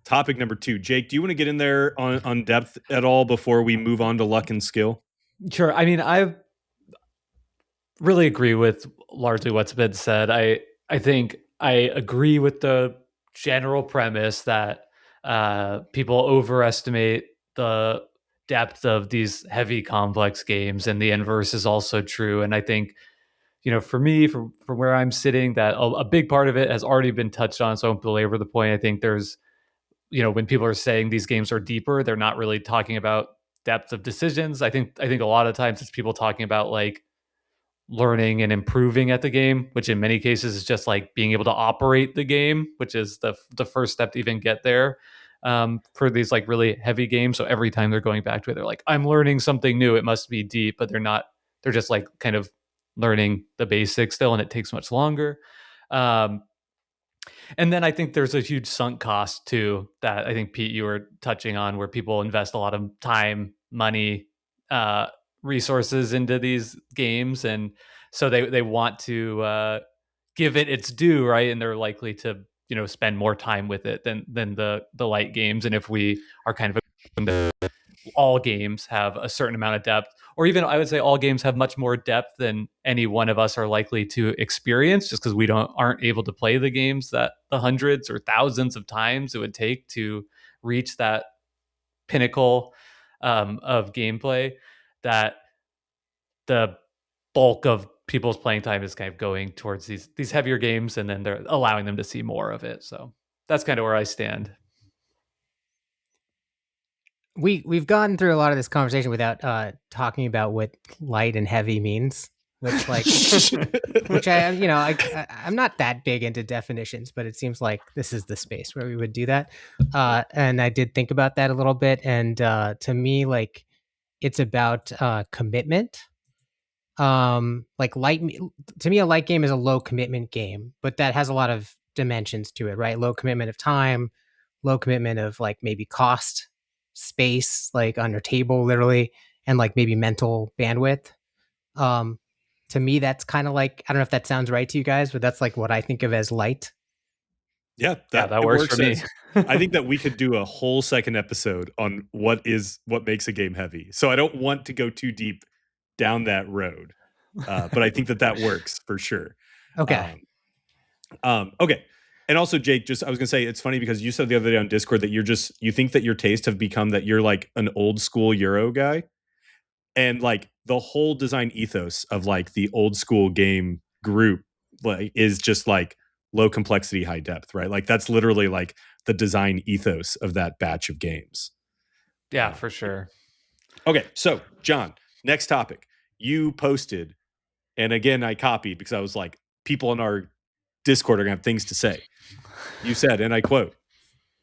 Topic number 2. Jake, do you want to get in there on depth at all before we move on to luck and skill? Sure. I mean, I really agree with largely what's been said. I think I agree with the general premise that people overestimate the depth of these heavy, complex games, and the inverse is also true. And I think, for me, from where I'm sitting, that a big part of it has already been touched on. So I won't belabor the point. I think there's, when people are saying these games are deeper, they're not really talking about depth of decisions. I think a lot of times it's people talking about like learning and improving at the game, which in many cases is just like being able to operate the game, which is the first step to even get there for these like really heavy games. So every time they're going back to it, they're like, I'm learning something new. It must be deep, but they're not. They're just like kind of learning the basics still, and it takes much longer. And then I think there's a huge sunk cost too that I think, Pete, you were touching on, where people invest a lot of time, money, resources into these games, and so they want to give it its due, right? And they're likely to spend more time with it than the light games. And if we are kind of all games have a certain amount of depth, or even I would say all games have much more depth than any one of us are likely to experience, just because we aren't able to play the games that the hundreds or thousands of times it would take to reach that pinnacle of gameplay, that the bulk of people's playing time is kind of going towards these heavier games, and then they're allowing them to see more of it. So that's kind of where I stand. We've gone through a lot of this conversation without talking about what light and heavy means, which I'm not that big into definitions, but it seems like this is the space where we would do that. And I did think about that a little bit, and to me, like, it's about commitment. Like to me, a light game is a low commitment game, but that has a lot of dimensions to it, right? Low commitment of time, low commitment of like maybe cost, space, like on your table, literally, and like maybe mental bandwidth. To me, that's kind of like, I don't know if that sounds right to you guys, but that's like what I think of as light. Yeah, that works for me. I think that we could do a whole second episode on what makes a game heavy. So I don't want to go too deep down that road, but I think that works for sure. Okay. Okay. And also, Jake, I was gonna say, it's funny because you said the other day on Discord that you think that your tastes have become that you're like an old school Euro guy, and like the whole design ethos of like the old school game group like is just like low complexity, high depth, right? Like that's literally like the design ethos of that batch of games. Yeah, for sure. Okay, so John, next topic. You posted, and again I copied because I was like, people in our Discord are gonna have things to say. You said, and I quote,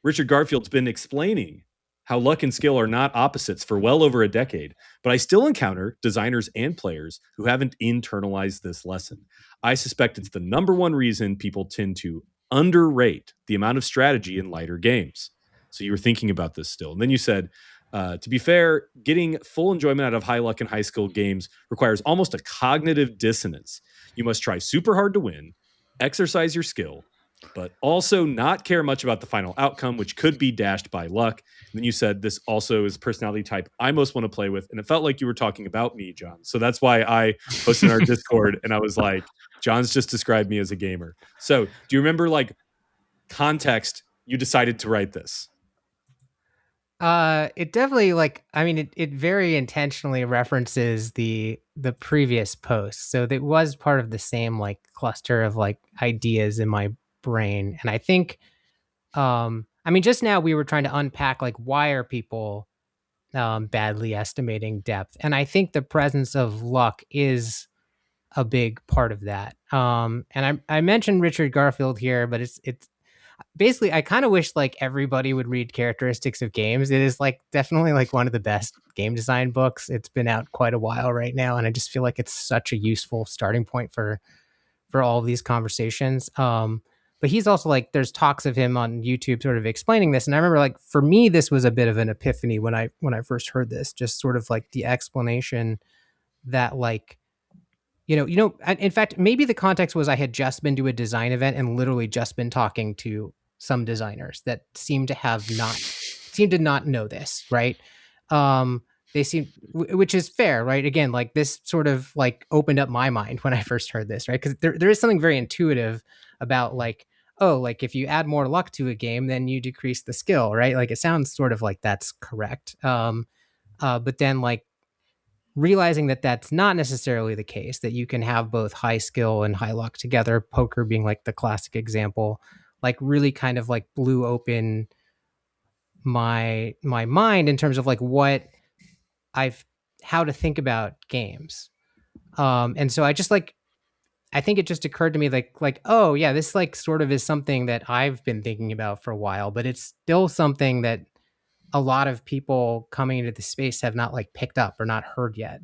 Richard Garfield's been explaining how luck and skill are not opposites for well over a decade, but I still encounter designers and players who haven't internalized this lesson. I suspect it's the number one reason people tend to underrate the amount of strategy in lighter games. So you were thinking about this still. And then you said, to be fair, getting full enjoyment out of high luck and high skill games requires almost a cognitive dissonance. You must try super hard to win, exercise your skill, but also not care much about the final outcome, which could be dashed by luck. And then you said this also is personality type I most want to play with. And it felt like you were talking about me, John. So that's why I posted in our Discord and I was like, John's just described me as a gamer. So do you remember like context you decided to write this? It definitely it very intentionally references the previous post. So it was part of the same like cluster of like ideas in my brain. And I think, just now we were trying to unpack like, why are people badly estimating depth? And I think the presence of luck is a big part of that. And I mentioned Richard Garfield here, but it's basically, I kind of wish like everybody would read Characteristics of Games. It is like definitely like one of the best game design books. It's been out quite a while right now, and I just feel like it's such a useful starting point for all of these conversations. But he's also like, there's talks of him on YouTube sort of explaining this, and I remember like for me, this was a bit of an epiphany when I first heard this. Just sort of like the explanation that like in fact, maybe the context was I had just been to a design event and literally just been talking to some designers that seemed to not know this, right? They seem, which is fair, right? Again, like this sort of like opened up my mind when I first heard this, right? Because there is something very intuitive about like, oh, like if you add more luck to a game, then you decrease the skill, right? Like it sounds sort of like that's correct. But then like realizing that that's not necessarily the case, that you can have both high skill and high luck together, poker being like the classic example, like really kind of like blew open my mind in terms of like what I've how to think about games. And so I just like I think it just occurred to me like oh yeah, this like sort of is something that I've been thinking about for a while, but it's still something that a lot of people coming into the space have not like picked up or not heard yet.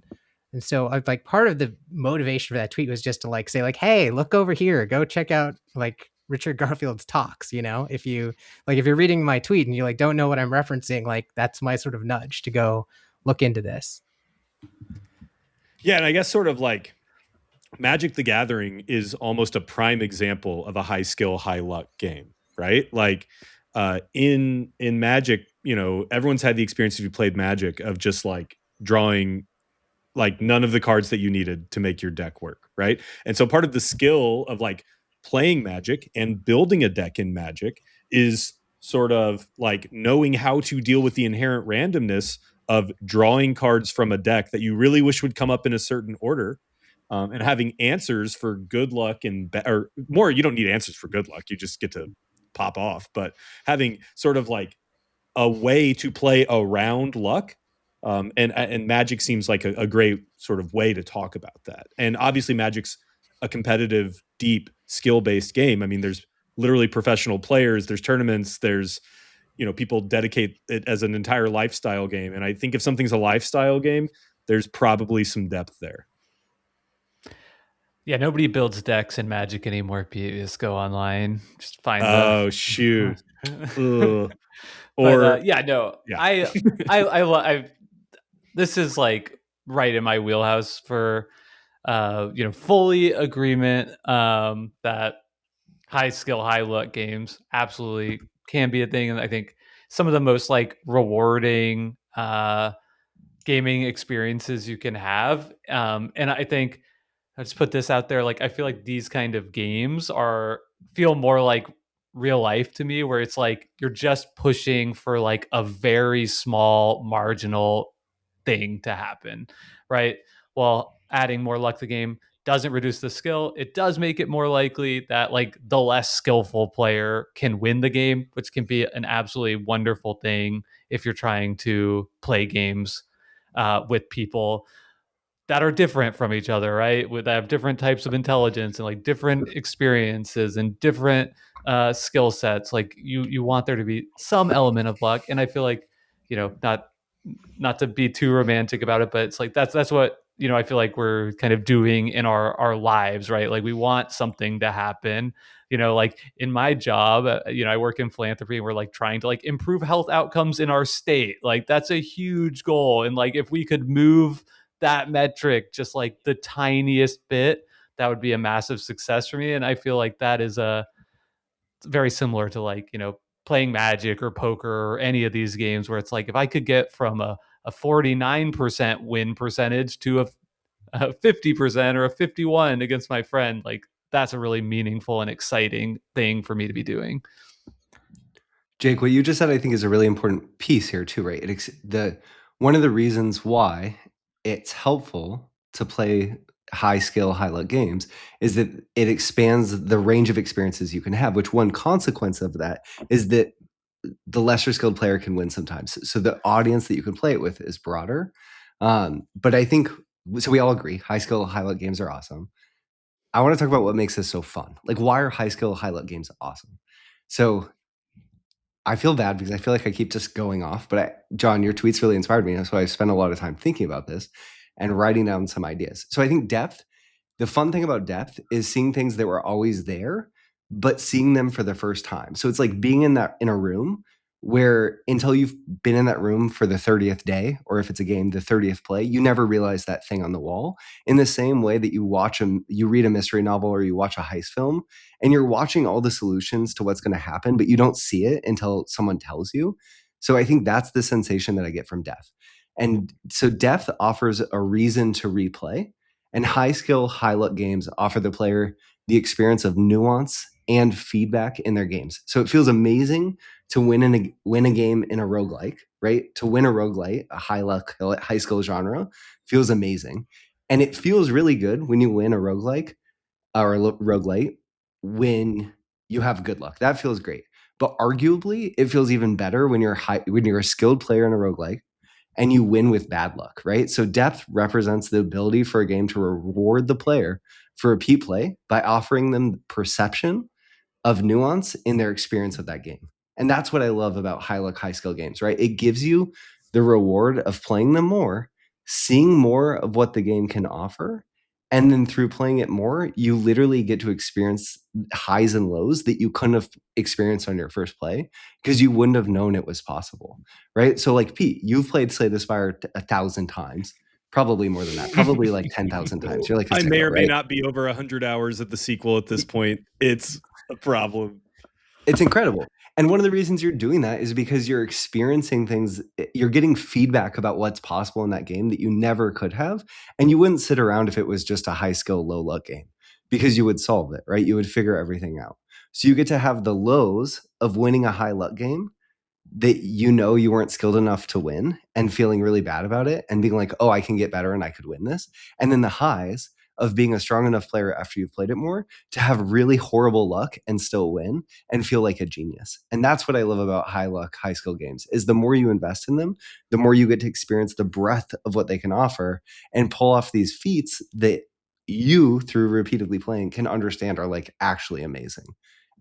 And so I like part of the motivation for that tweet was just to like say like, hey, look over here, go check out like Richard Garfield's talks. If you're reading my tweet and you like don't know what I'm referencing, like that's my sort of nudge to go look into this. Yeah, and I guess sort of like Magic the Gathering is almost a prime example of a high skill, high luck game, right? Like in Magic, everyone's had the experience if you played Magic of just like drawing like none of the cards that you needed to make your deck work, right? And so part of the skill of like playing Magic and building a deck in Magic is sort of like knowing how to deal with the inherent randomness of drawing cards from a deck that you really wish would come up in a certain order, and having answers for good luck or more. You don't need answers for good luck. You just get to pop off. But having sort of like a way to play around luck. And Magic seems like a great sort of way to talk about that. And obviously Magic's a competitive, deep, skill-based game. I mean, there's literally professional players, there's tournaments, there's, people dedicate it as an entire lifestyle game. And I think if something's a lifestyle game, there's probably some depth there. Yeah, nobody builds decks in Magic anymore. You just go online, just find shoot. But, this is like right in my wheelhouse for fully agreement that high skill, high luck games absolutely can be a thing. And I think some of the most like rewarding gaming experiences you can have. And I think I'll just put this out there. Like, I feel like these kind of games feel more like real life to me, where it's like you're just pushing for like a very small marginal thing to happen, right? Well, adding more luck to the game doesn't reduce the skill. It does make it more likely that like the less skillful player can win the game, which can be an absolutely wonderful thing if you're trying to play games with people that are different from each other, right? That have different types of intelligence and like different experiences and different skill sets. Like you want there to be some element of luck, and I feel like not to be too romantic about it, but it's like that's what I feel like we're kind of doing in our lives, right? Like we want something to happen. Like in my job, I work in philanthropy, and we're like trying to like improve health outcomes in our state. Like that's a huge goal, and like if we could move that metric just like the tiniest bit, that would be a massive success for me. And I feel like that is very similar to like playing Magic or poker or any of these games, where it's like if I could get from a 49% win percentage to a 50% or a 51 against my friend, like that's a really meaningful and exciting thing for me to be doing. Jake, what you just said I think is a really important piece here too, right? One of the reasons why it's helpful to play high skill, high luck games is that it expands the range of experiences you can have, which one consequence of that is that the lesser skilled player can win sometimes. So the audience that you can play it with is broader. But I think, so we all agree, high skill, high luck games are awesome. I want to talk about what makes this so fun. Like, why are high skill, high luck games awesome? So I feel bad because I feel like I keep just going off, but John, your tweets really inspired me. So I spent a lot of time thinking about this and writing down some ideas. So I think depth, the fun thing about depth is seeing things that were always there, but seeing them for the first time. So it's like being in a room where until you've been in that room for the 30th day, or if it's a game, the 30th play, you never realize that thing on the wall. In the same way that you read a mystery novel or you watch a heist film, and you're watching all the solutions to what's going to happen, but you don't see it until someone tells you. So I think that's the sensation that I get from depth. And so depth offers a reason to replay, and high skill, high luck games offer the player the experience of nuance and feedback in their games. So it feels amazing to win a game in a roguelike, right? To win a roguelite, a high luck, high skill genre, feels amazing. And it feels really good when you win a roguelike or a roguelite when you have good luck. That feels great. But arguably, it feels even better when you're a skilled player in a roguelike and you win with bad luck, right? So depth represents the ability for a game to reward the player for repeat play by offering them perception of nuance in their experience of that game. And that's what I love about high luck, high skill games, right? It gives you the reward of playing them more, seeing more of what the game can offer. And then through playing it more, you literally get to experience highs and lows that you couldn't have experienced on your first play because you wouldn't have known it was possible, right? So like Pete, you've played Slay the Spire 1,000 times, probably more than that, probably like 10,000 times. You're like, I may or may right? not be over 100 hours at the sequel at this point. It's a problem. It's incredible. And one of the reasons you're doing that is because you're experiencing things, you're getting feedback about what's possible in that game that you never could have. And you wouldn't sit around if it was just a high skill, low luck game because you would solve it, right? You would figure everything out. So you get to have the lows of winning a high luck game that you know you weren't skilled enough to win and feeling really bad about it and being like, oh, I can get better and I could win this. And then the highs of being a strong enough player after you've played it more to have really horrible luck and still win and feel like a genius. And that's what I love about high luck, high skill games is the more you invest in them, the more you get to experience the breadth of what they can offer and pull off these feats that you through repeatedly playing can understand are like actually amazing.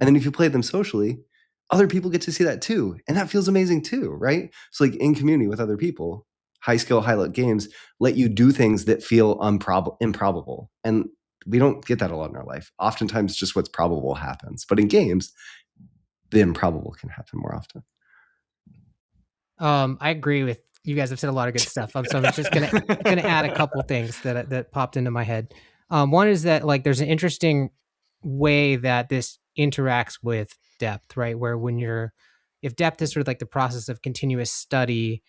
And then if you play them socially, other people get to see that too. And that feels amazing too, right? So like in community with other people, high skill, high luck games let you do things that feel improbable. And we don't get that a lot in our life. Oftentimes just what's probable happens. But in games, the improbable can happen more often. I agree with you guys have said a lot of good stuff. So I'm just gonna add a couple things that popped into my head. One is that like there's an interesting way that this interacts with depth, right? Where if depth is sort of like the process of continuous study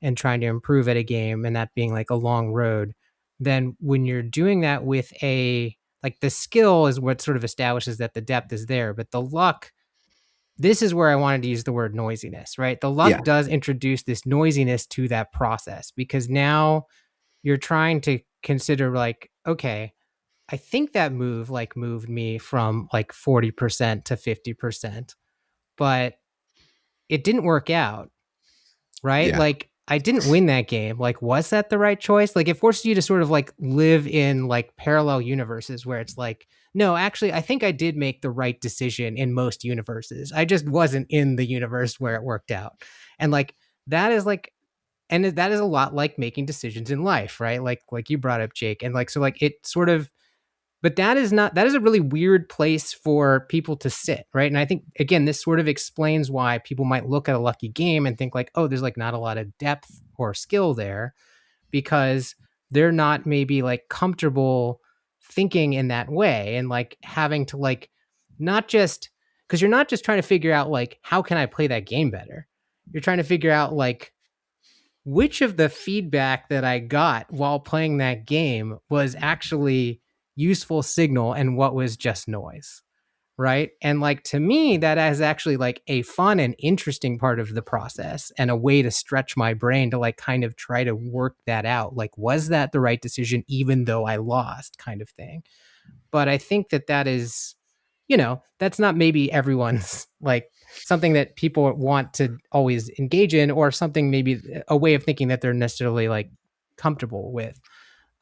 and trying to improve at a game, and that being like a long road, then when you're doing that with like the skill is what sort of establishes that the depth is there, but the luck. This is where I wanted to use the word noisiness, right? The luck does introduce this noisiness to that process because now you're trying to consider like, okay, I think that move like moved me from like 40% to 50%, but it didn't work out, right? Yeah. Like I didn't win that game. Like, was that the right choice? Like it forces you to sort of like live in like parallel universes where it's like, no, actually, I think I did make the right decision in most universes. I just wasn't in the universe where it worked out. And like, that is like, and that is a lot like making decisions in life, right? Like you brought up, Jake. And like, so like it sort of, but that is a really weird place for people to sit, right? And I think again, this sort of explains why people might look at a lucky game and think like, oh, there's like not a lot of depth or skill there because they're not maybe like comfortable thinking in that way and like having to like not just because you're not just trying to figure out like how can I play that game better? You're trying to figure out like which of the feedback that I got while playing that game was actually useful signal and what was just noise, right? And like to me that is actually like a fun and interesting part of the process and a way to stretch my brain to like kind of try to work that out, like was that the right decision even though I lost, kind of thing. But I think that is, that's not maybe everyone's like something that people want to always engage in, or something maybe a way of thinking that they're necessarily like comfortable with.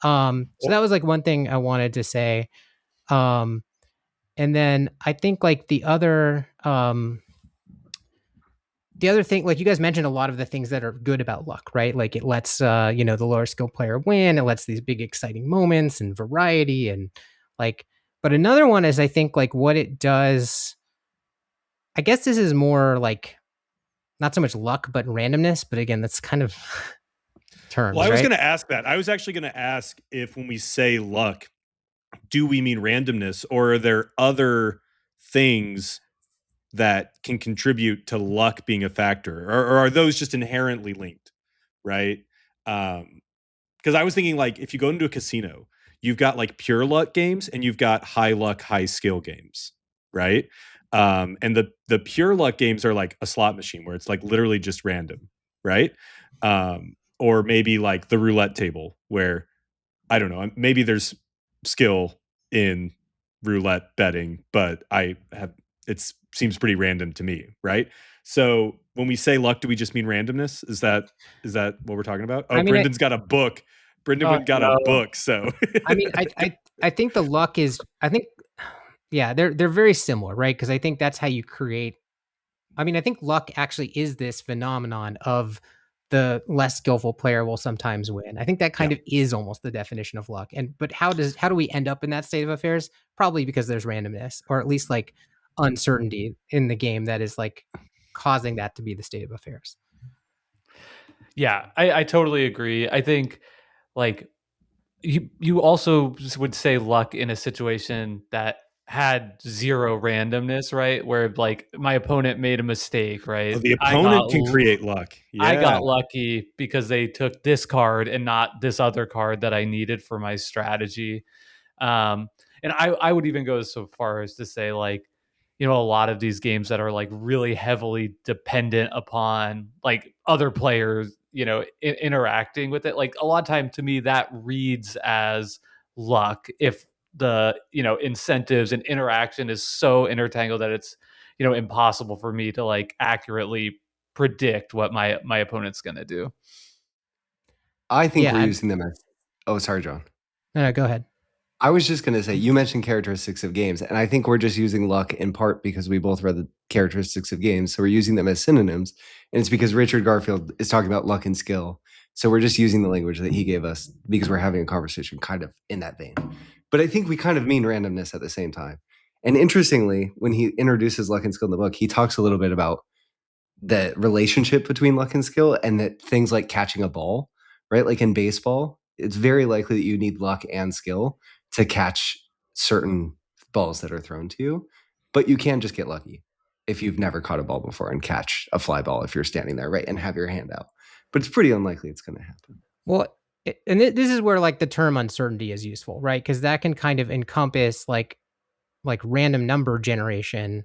So that was like one thing I wanted to say. And then I think like the other thing, like you guys mentioned a lot of the things that are good about luck, right? Like it lets the lower skill player win. It lets these big exciting moments and variety and like. But another one is I think like what it does. I guess this is more like not so much luck but randomness. But again, that's kind of terms. Well, I was right? going to ask that. I was actually going to ask if when we say luck, do we mean randomness, or are there other things that can contribute to luck being a factor, or are those just inherently linked, right? Because I was thinking like if you go into a casino, you've got like pure luck games and you've got high luck, high skill games, right? And the pure luck games are like a slot machine where it's like literally just random, right? Or maybe like the roulette table where I don't know, maybe there's skill in roulette betting, but it seems pretty random to me, right? So when we say luck, do we just mean randomness? Is that what we're talking about? Oh, I mean, Brendan's got a book. Brendan went got a book, so I mean, I think the luck is, I think, yeah, they're very similar, right? Because I think that's how you create. I mean, I think luck actually is this phenomenon of the less skillful player will sometimes win. I think that kind of is almost the definition of luck. But how do we end up in that state of affairs? Probably because there's randomness, or at least like uncertainty in the game that is like causing that to be the state of affairs. Yeah, I totally agree. I think like you also would say luck in a situation that had zero randomness, right? Where like my opponent made a mistake, right? the opponent can create luck. I Yeah. got lucky because they took this card and not this other card that I needed for my strategy. And I would even go so far as to say like, a lot of these games that are like really heavily dependent upon like other players, interacting with it. Like a lot of time to me that reads as luck if the, incentives and interaction is so intertangled that it's, impossible for me to like accurately predict what my opponent's going to do. I think Yeah, we're using them as. Oh, sorry, John. No, go ahead. I was just going to say, you mentioned characteristics of games, and I think we're just using luck in part because we both read the characteristics of games. So we're using them as synonyms. And it's because Richard Garfield is talking about luck and skill. So we're just using the language that he gave us because we're having a conversation kind of in that vein. But I think we kind of mean randomness at the same time. And interestingly, when he introduces luck and skill in the book, he talks a little bit about the relationship between luck and skill, and that things like catching a ball, right? Like in baseball, it's very likely that you need luck and skill to catch certain balls that are thrown to you, but you can just get lucky if you've never caught a ball before and catch a fly ball if you're standing there, right, and have your hand out. But it's pretty unlikely it's going to happen. Well, and this is where like the term uncertainty is useful, right? Because that can kind of encompass like random number generation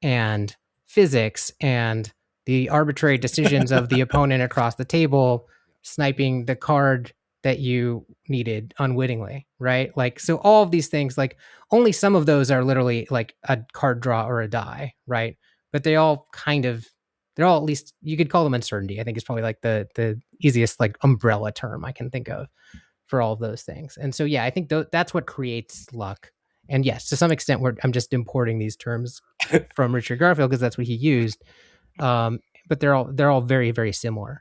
and physics and the arbitrary decisions of the opponent across the table sniping the card that you needed unwittingly, right? Like, so all of these things, like only some of those are literally like a card draw or a die, right? But they're all at least, you could call them uncertainty. I think it's probably like the easiest like umbrella term I can think of for all of those things. And so, yeah, I think that's what creates luck. And yes, to some extent, I'm just importing these terms from Richard Garfield because that's what he used. But they're all very, very similar.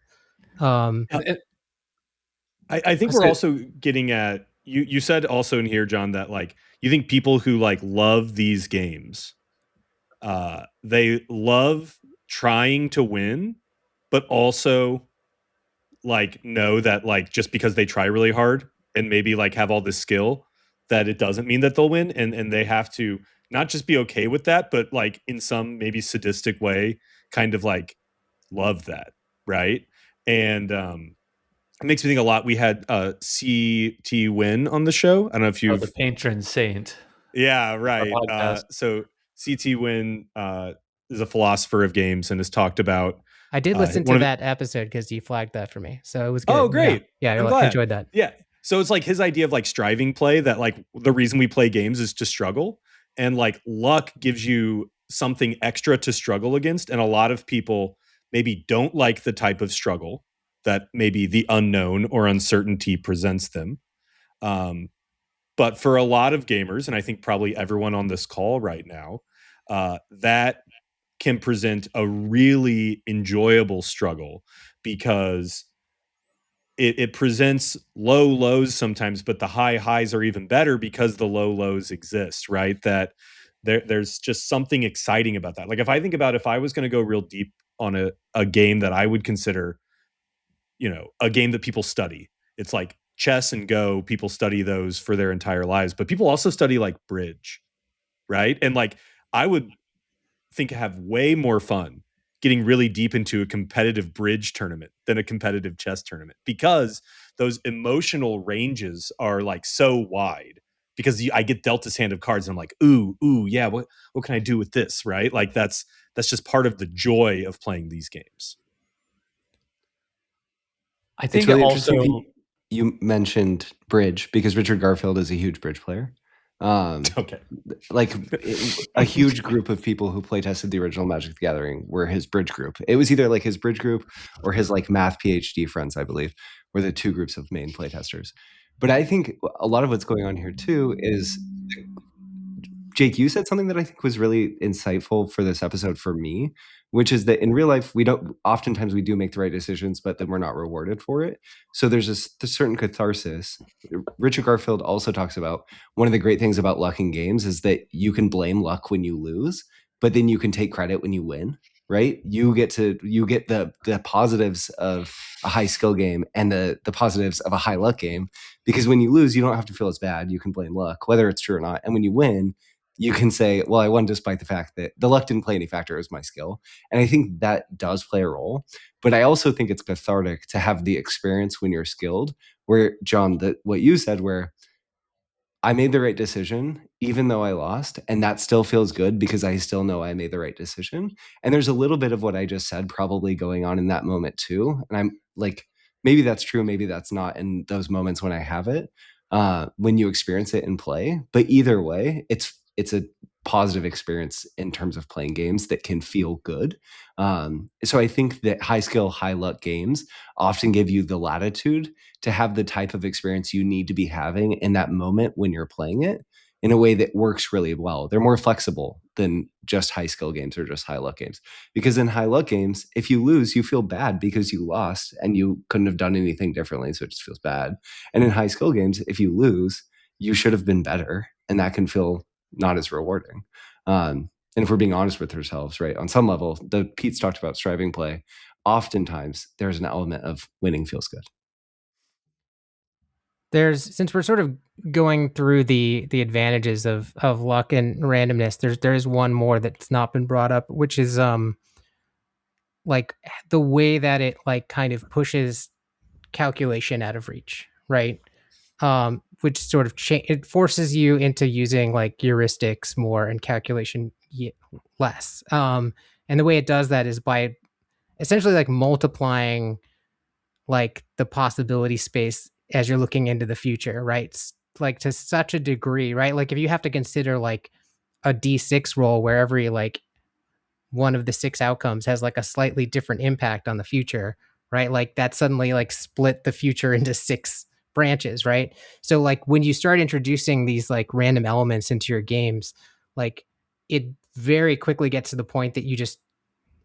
I think we're also getting at you said also in here, John, that like you think people who like love these games, they love trying to win, but also like know that like just because they try really hard and maybe like have all this skill, that it doesn't mean that they'll win, and they have to not just be okay with that, but like in some maybe sadistic way kind of like love that, right? And it makes me think a lot. We had CT Win on the show. I don't know if you've the patron saint. Yeah, right. So CT Win is a philosopher of games and has talked about. I did listen to that episode because you flagged that for me, so it was good. Oh, great! Yeah, I'm I glad. enjoyed that. Yeah, so it's like his idea of like striving play, that like the reason we play games is to struggle, and like luck gives you something extra to struggle against, and a lot of people maybe don't like the type of struggle that maybe the unknown or uncertainty presents them. But for a lot of gamers, and I think probably everyone on this call right now, that can present a really enjoyable struggle because it presents low lows sometimes, but the high highs are even better because the low lows exist, right? That there's just something exciting about that. Like if I think about if I was going to go real deep on a game that I would consider, a game that people study, it's like chess and Go. People study those for their entire lives, but people also study like bridge, right? And like I would think have way more fun getting really deep into a competitive bridge tournament than a competitive chess tournament because those emotional ranges are like so wide because I get dealt this hand of cards and I'm like, ooh, yeah, what can I do with this, right? Like that's just part of the joy of playing these games. I It's think really also interesting you mentioned bridge because Richard Garfield is a huge bridge player. Okay. Like a huge group of people who play tested the original Magic the Gathering were his bridge group. It was either like his bridge group or his like math PhD friends, I believe, were the two groups of main play testers. But I think a lot of what's going on here too is Jake, you said something that I think was really insightful for this episode for me, which is that in real life, oftentimes we do make the right decisions, but then we're not rewarded for it. So there's this certain catharsis. Richard Garfield also talks about one of the great things about luck in games is that you can blame luck when you lose, but then you can take credit when you win, right? You get the positives of a high skill game and the positives of a high luck game, because when you lose, you don't have to feel as bad. You can blame luck, whether it's true or not. And when you win, you can say, well, I won despite the fact that the luck didn't play any factor. It was my skill. And I think that does play a role. But I also think it's cathartic to have the experience when you're skilled, where, John, what you said, where I made the right decision, even though I lost. And that still feels good because I still know I made the right decision. And there's a little bit of what I just said probably going on in that moment too. And I'm like, maybe that's true, maybe that's not in those moments when I have it, when you experience it in play. But either way, it's a positive experience in terms of playing games that can feel good. So I think that high skill, high luck games often give you the latitude to have the type of experience you need to be having in that moment when you're playing it in a way that works really well. They're more flexible than just high skill games or just high luck games. Because in high luck games, if you lose, you feel bad because you lost and you couldn't have done anything differently. So it just feels bad. And in high skill games, if you lose, you should have been better. And that can feel not as rewarding. And if we're being honest with ourselves, right, on some level, Pete's talked about striving play. Oftentimes, there's an element of winning feels good. Since we're sort of going through the advantages of luck and randomness, there is one more that's not been brought up, which is like the way that it like kind of pushes calculation out of reach, right? Which sort of it forces you into using like heuristics more and calculation less. And the way it does that is by essentially like multiplying like the possibility space as you're looking into the future, right? Like to such a degree, right? Like if you have to consider like a D6 roll where every like one of the 6 outcomes has like a slightly different impact on the future, right? Like that suddenly like split the future into 6 branches, right? So like when you start introducing these like random elements into your games, like it very quickly gets to the point that you just,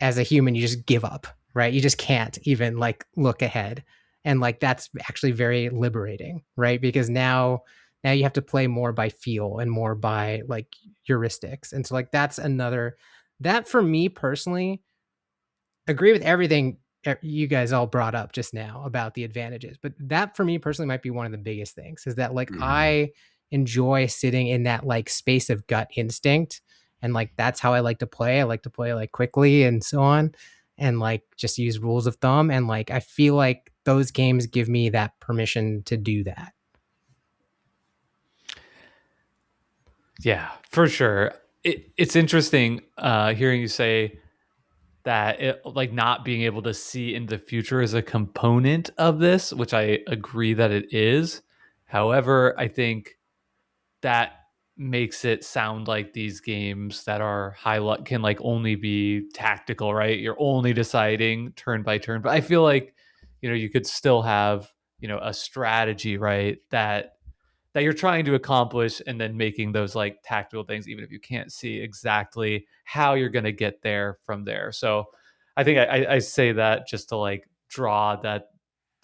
as a human, you just give up, right? You just can't even like look ahead. And like that's actually very liberating, right? Because now you have to play more by feel and more by like heuristics. And so like that's another, that for me personally, agree with everything you guys all brought up just now about the advantages, but that for me personally might be one of the biggest things is that like I enjoy sitting in that like space of gut instinct, and like that's how I like to play. I like to play like quickly and so on, and like just use rules of thumb, and like I feel like those games give me that permission to do that. Yeah, for sure. It's interesting hearing you say that it, like not being able to see in the future is a component of this, which I agree that it is. However, I think that makes it sound like these games that are high luck can like only be tactical, right? You're only deciding turn by turn. But I feel like, you could still have, a strategy, right? That that you're trying to accomplish, and then making those like tactical things, even if you can't see exactly how you're going to get there from there. So I think I say that just to like draw that.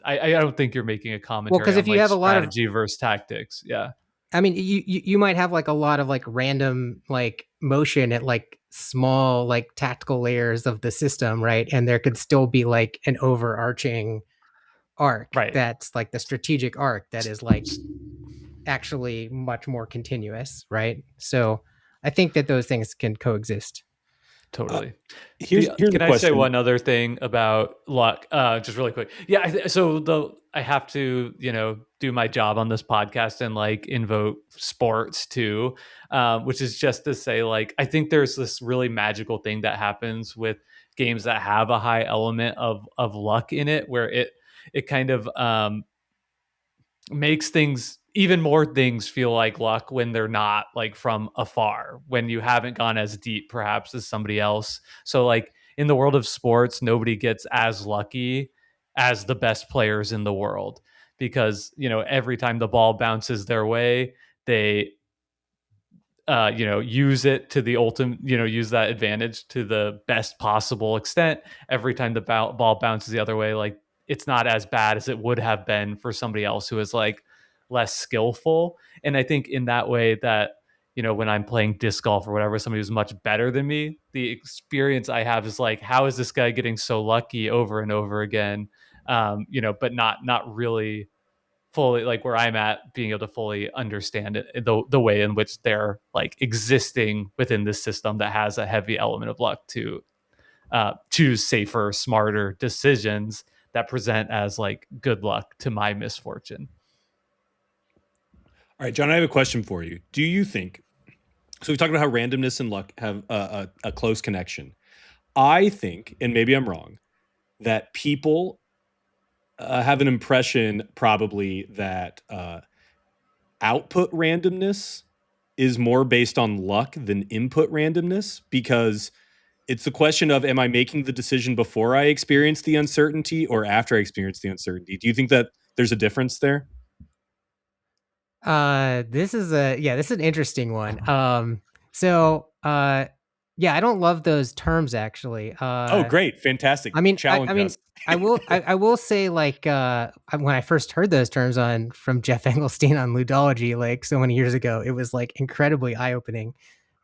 I don't think you're making a commentary because if on you like have a lot of, strategy versus tactics. Yeah. I mean, you might have like a lot of like random like motion at like small like tactical layers of the system, right? And there could still be like an overarching arc Right. that's like the strategic arc that is like actually much more continuous, right? So I think that those things can coexist. Totally. Here's Can the I say question. one other thing about luck? Just really quick. Yeah. So I have to, do my job on this podcast and like invoke sports too, which is just to say, like, I think there's this really magical thing that happens with games that have a high element of luck in it, where it kind of makes things, even more things, feel like luck when they're not like from afar, when you haven't gone as deep perhaps as somebody else. So like in the world of sports, nobody gets as lucky as the best players in the world, because every time the ball bounces their way, they use it to the ultimate, use that advantage to the best possible extent. Every time the ball bounces the other way, like, it's not as bad as it would have been for somebody else who is like less skillful. And I think in that way that, when I'm playing disc golf or whatever, somebody who's much better than me, the experience I have is like, how is this guy getting so lucky over and over again? But not really fully, like where I'm at, being able to fully understand it, the way in which they're like existing within this system that has a heavy element of luck to choose safer, smarter decisions that present as like good luck to my misfortune. All right, John, I have a question for you. Do you think, so we've talked about how randomness and luck have a close connection. I think, and maybe I'm wrong, that people have an impression probably that output randomness is more based on luck than input randomness, because it's the question of, am I making the decision before I experience the uncertainty or after I experience the uncertainty? Do you think that there's a difference there? This is an interesting one. Yeah, I don't love those terms actually. Oh, great. Fantastic. I mean, Challenge I mean, us. I will say, like, when I first heard those terms from Jeff Engelstein on Ludology, like so many years ago, it was like incredibly eye opening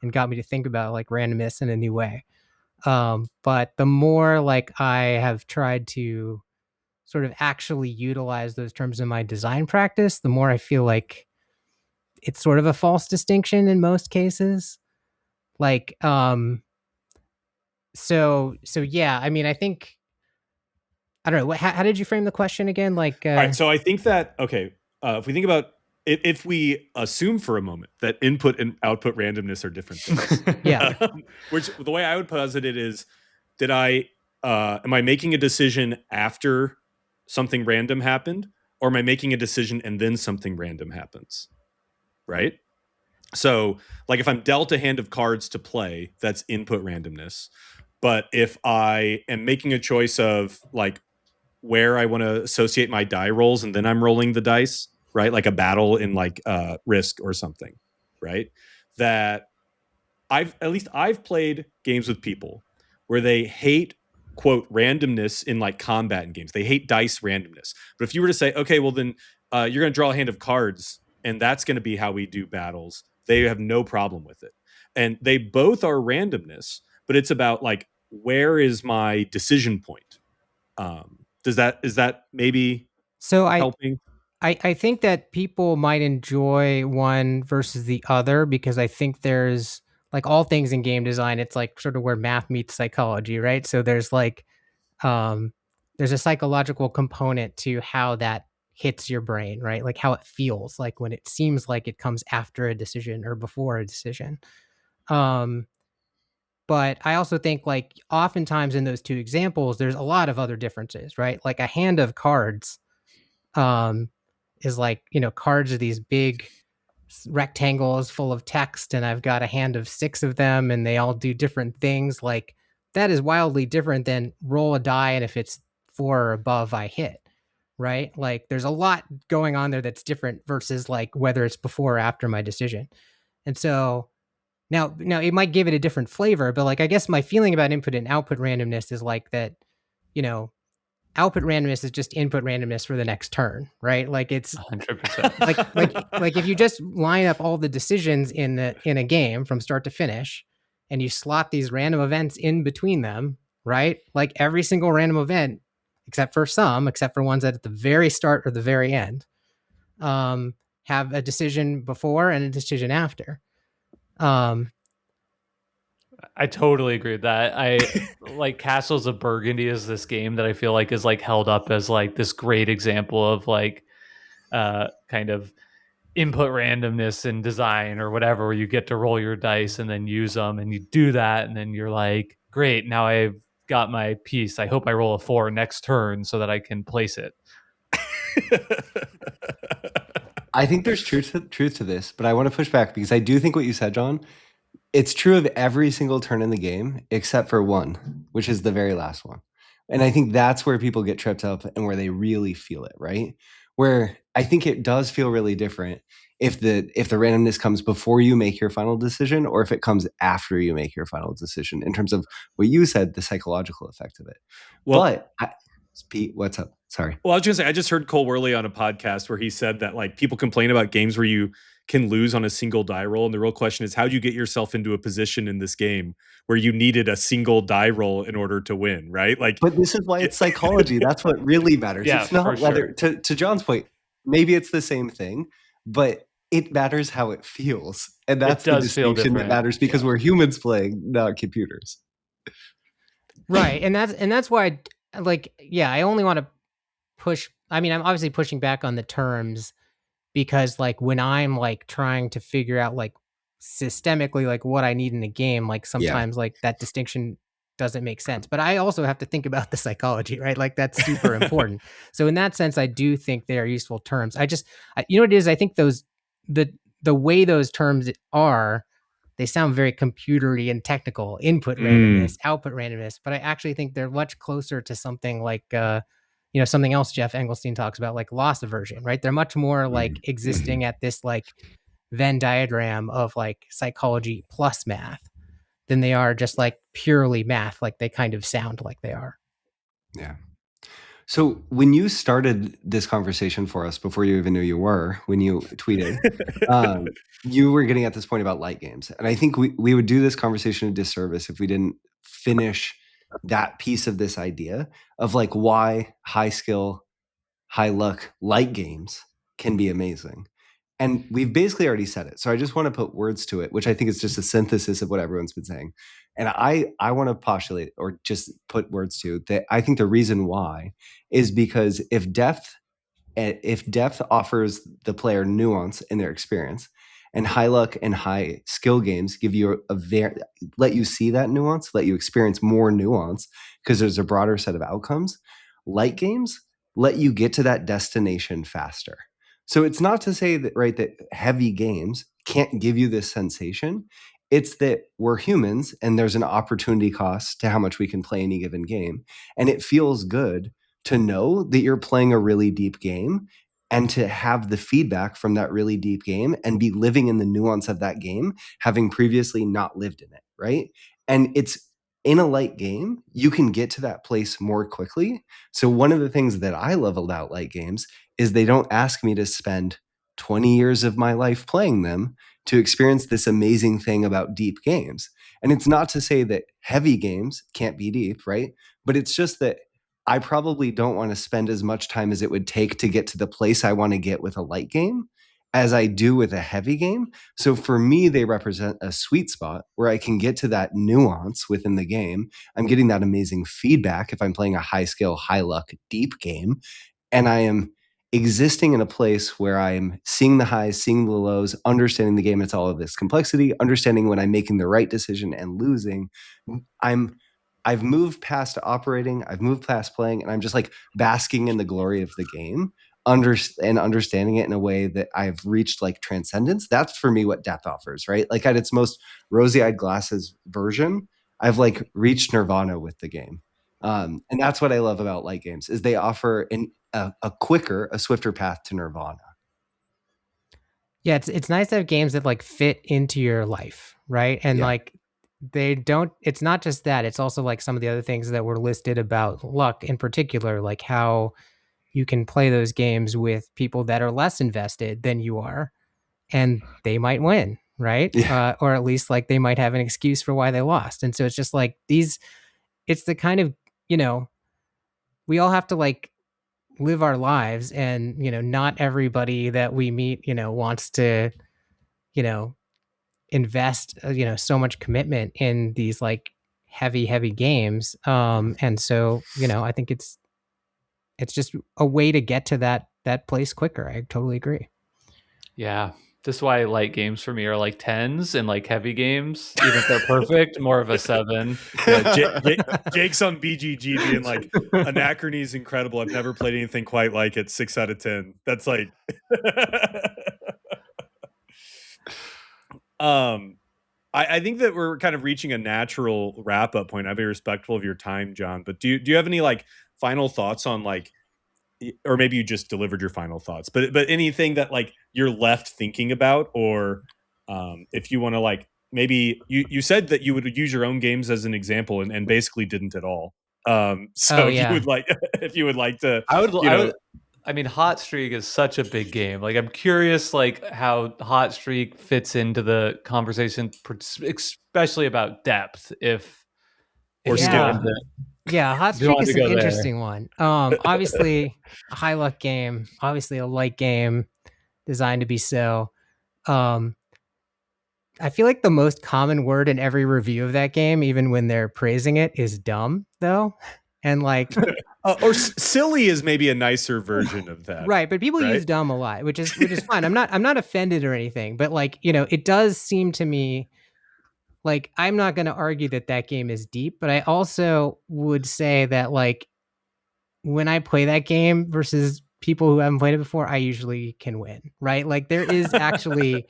and got me to think about like randomness in a new way. But the more like I have tried to sort of actually utilize those terms in my design practice, the more I feel like it's sort of a false distinction in most cases. Like, so yeah, I mean, I think, I don't know. How did you frame the question again? Like, all right. So I think that, okay, if we think about, if we assume for a moment that input and output randomness are different things, yeah. Which the way I would posit it is, am I making a decision after something random happened, or am I making a decision and then something random happens? Right? So, like, if I'm dealt a hand of cards to play, that's input randomness. But if I am making a choice of like where I want to associate my die rolls, and then I'm rolling the dice, right? Like a battle in like Risk or something, right? That I've played games with people where they hate, quote, randomness in like combat in games. They hate dice randomness. But if you were to say, okay, well then you're going to draw a hand of cards, and that's going to be how we do battles, they have no problem with it. And they both are randomness, but it's about like, where is my decision point? Is that maybe So helping? I think that people might enjoy one versus the other, because I think there's, like all things in game design, it's like sort of where math meets psychology, right? So there's like, there's a psychological component to how that hits your brain, right? Like how it feels like when it seems like it comes after a decision or before a decision. Um, but I also think like oftentimes in those two examples, there's a lot of other differences, right? Like a hand of cards, um, is like, cards are these big rectangles full of text, and I've got a hand of 6 of them and they all do different things. Like, that is wildly different than roll a die and if it's 4 or above I hit, right? Like there's a lot going on there that's different versus like whether it's before or after my decision. And so now it might give it a different flavor, but like I guess my feeling about input and output randomness is like that, you know, output randomness is just input randomness for the next turn, right? Like it's 100%. like if you just line up all the decisions in a game from start to finish and you slot these random events in between them, right? Like every single random event except for ones that at the very start or the very end have a decision before and a decision after. I totally agree with that. I like Castles of Burgundy is this game that I feel like is like held up as like this great example of like kind of input randomness in design or whatever, where you get to roll your dice and then use them, and you do that, and then you're like, great, now I've got my piece. I hope I roll a 4 next turn so that I can place it. I think there's truth to this, but I want to push back because I do think what you said, John, it's true of every single turn in the game except for one, which is the very last one. And I think that's where people get tripped up and where they really feel it, right? Where I think it does feel really different if the randomness comes before you make your final decision or if it comes after you make your final decision in terms of what you said, the psychological effect of it. Well, Pete, what's up? Sorry. Well, I was going to say, I just heard Cole Worley on a podcast where he said that like people complain about games where you can lose on a single die roll. And the real question is, how do you get yourself into a position in this game where you needed a single die roll in order to win, right? Like, but this is why it's psychology. That's what really matters. Yeah, it's not whether, sure. to John's point, maybe it's the same thing, but it matters how it feels. And that's the distinction that matters because we're humans playing, not computers. Right. And that's why I only want to push. I mean, I'm obviously pushing back on the terms because like when I'm like trying to figure out like systemically like what I need in a game, like sometimes like that distinction doesn't make sense. But I also have to think about the psychology, right? Like that's super important. So in that sense, I do think they are useful terms. You know what it is? I think the way those terms are, they sound very computery and technical, input randomness, output randomness, but I actually think they're much closer to something like, something else Jeff Engelstein talks about, like loss aversion, right? They're much more like existing at this like Venn diagram of like psychology plus math than they are just like purely math, like they kind of sound like they are. Yeah. So when you started this conversation for us, before you even knew you were, when you tweeted, you were getting at this point about light games. And I think we would do this conversation a disservice if we didn't finish that piece of this idea of like why high skill, high luck light games can be amazing. And we've basically already said it. So I just want to put words to it, which I think is just a synthesis of what everyone's been saying. And I want to postulate or just put words to that. I think the reason why is because if depth offers the player nuance in their experience, and high luck and high skill games give you let you see that nuance, let you experience more nuance because there's a broader set of outcomes. Light games let you get to that destination faster. So it's not to say that, right, that heavy games can't give you this sensation. It's that we're humans and there's an opportunity cost to how much we can play any given game. And it feels good to know that you're playing a really deep game and to have the feedback from that really deep game and be living in the nuance of that game, having previously not lived in it, right? And it's in a light game, you can get to that place more quickly. So one of the things that I love about light games is they don't ask me to spend 20 years of my life playing them to experience this amazing thing about deep games. And it's not to say that heavy games can't be deep, right? But it's just that I probably don't want to spend as much time as it would take to get to the place I want to get with a light game as I do with a heavy game. So for me, they represent a sweet spot where I can get to that nuance within the game. I'm getting that amazing feedback if I'm playing a high skill, high luck, deep game. And I am existing in a place where I'm seeing the highs, seeing the lows, understanding the game. It's all of this complexity, understanding when I'm making the right decision and losing. I've moved past operating, I've moved past playing, and I'm just like basking in the glory of the game, and understanding it in a way that I've reached like transcendence. That's for me what depth offers, right? Like at its most rosy-eyed glasses version, I've like reached nirvana with the game. And that's what I love about light games is they offer a swifter path to nirvana. Yeah, it's nice to have games that like fit into your life, right? And Yeah. like they don't it's not just that, it's also like some of the other things that were listed about luck in particular, like how you can play those games with people that are less invested than you are and they might win, right? Yeah. Or at least like they might have an excuse for why they lost. And so it's just like it's the kind of, you know, we all have to like live our lives and, you know, not everybody that we meet, you know, wants to, you know, invest, you know, so much commitment in these like heavy games. And so, you know, I think it's just a way to get to that place quicker. I totally agree. Yeah. This is why light games for me are like 10s, and like heavy games, even if they're perfect, more of a 7. Jake's on BGG being like, Anachrony is incredible. I've never played anything quite like it. 6 out of 10. That's like, I think that we're kind of reaching a natural wrap up point. I'll be respectful of your time, John. But do you have any like final thoughts on like, or maybe you just delivered your final thoughts, but anything that like you're left thinking about, or if you want to like, maybe you said that you would use your own games as an example and basically didn't at all. So if you would like to, I mean, Hot Streak is such a big game. Like, I'm curious, like how Hot Streak fits into the conversation, especially about depth. Or skill. Yeah, Hot If you Streak wanted is to an go there. interesting one. Obviously a high luck game, obviously a light game designed to be so. I feel like the most common word in every review of that game, even when they're praising it, is dumb, though. And like, or silly is maybe a nicer version of that, right? But people use dumb a lot, which is fine. I'm not offended or anything, but like, you know, it does seem to me like I'm not going to argue that that game is deep, but I also would say that like when I play that game versus people who haven't played it before, I usually can win, right? Like there is actually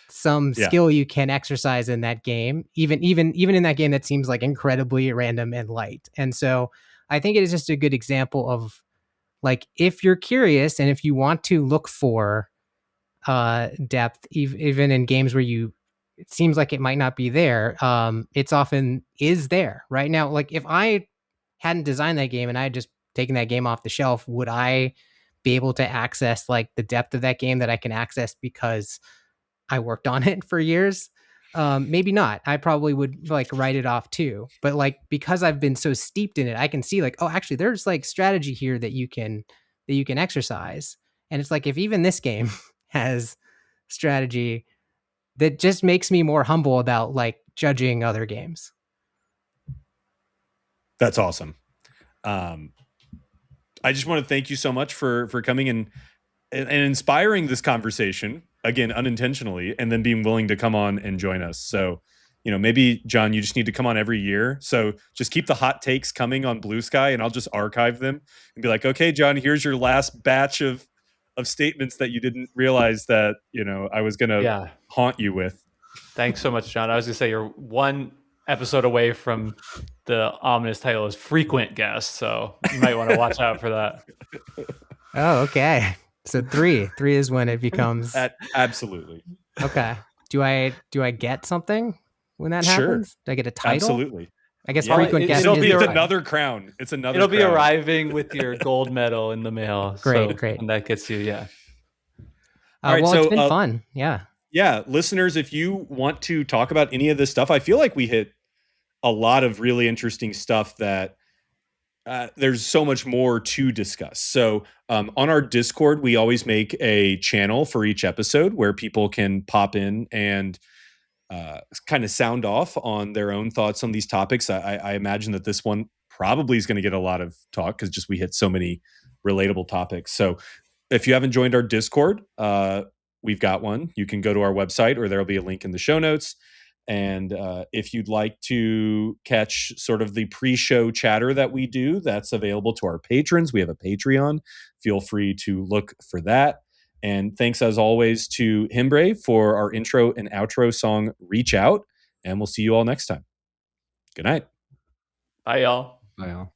some skill you can exercise in that game, even in that game that seems like incredibly random and light. And so I think it is just a good example of like if you're curious and if you want to look for depth, even in games where it seems like it might not be there, it's often is there right now. Like if I hadn't designed that game and I had just taken that game off the shelf, would I be able to access like the depth of that game that I can access because I worked on it for years? Maybe not. I probably would like write it off too. But like because I've been so steeped in it, I can see like, oh, actually, there's like strategy here that you can exercise. And it's like if even this game has strategy, that just makes me more humble about like judging other games. That's awesome. I just want to thank you so much for coming and inspiring this conversation, again, unintentionally, and then being willing to come on and join us. So, you know, maybe John, you just need to come on every year. So just keep the hot takes coming on Blue Sky and I'll just archive them and be like, okay, John, here's your last batch of statements that you didn't realize that, you know, I was going to haunt you with. Thanks so much, John. I was going to say you're one episode away from the ominous title is frequent guest. So you might want to watch out for that. Oh, okay. So 3 is when it becomes absolutely. Okay. Do I get something when that happens? Do I get a title? Absolutely. I guess frequent guest. It's another crown. It'll be arriving with your gold medal in the mail. Great. And that gets you, All right, well, it's been fun. Yeah, listeners, if you want to talk about any of this stuff, I feel like we hit a lot of really interesting stuff that there's so much more to discuss. So on our Discord, we always make a channel for each episode where people can pop in and kind of sound off on their own thoughts on these topics. I imagine that this one probably is going to get a lot of talk because just we hit so many relatable topics. So if you haven't joined our Discord, we've got one. You can go to our website or there'll be a link in the show notes. And if you'd like to catch sort of the pre-show chatter that we do, that's available to our patrons. We have a Patreon. Feel free to look for that. And thanks as always to Himbre for our intro and outro song, Reach Out. And we'll see you all next time. Good night. Bye, y'all. Bye all.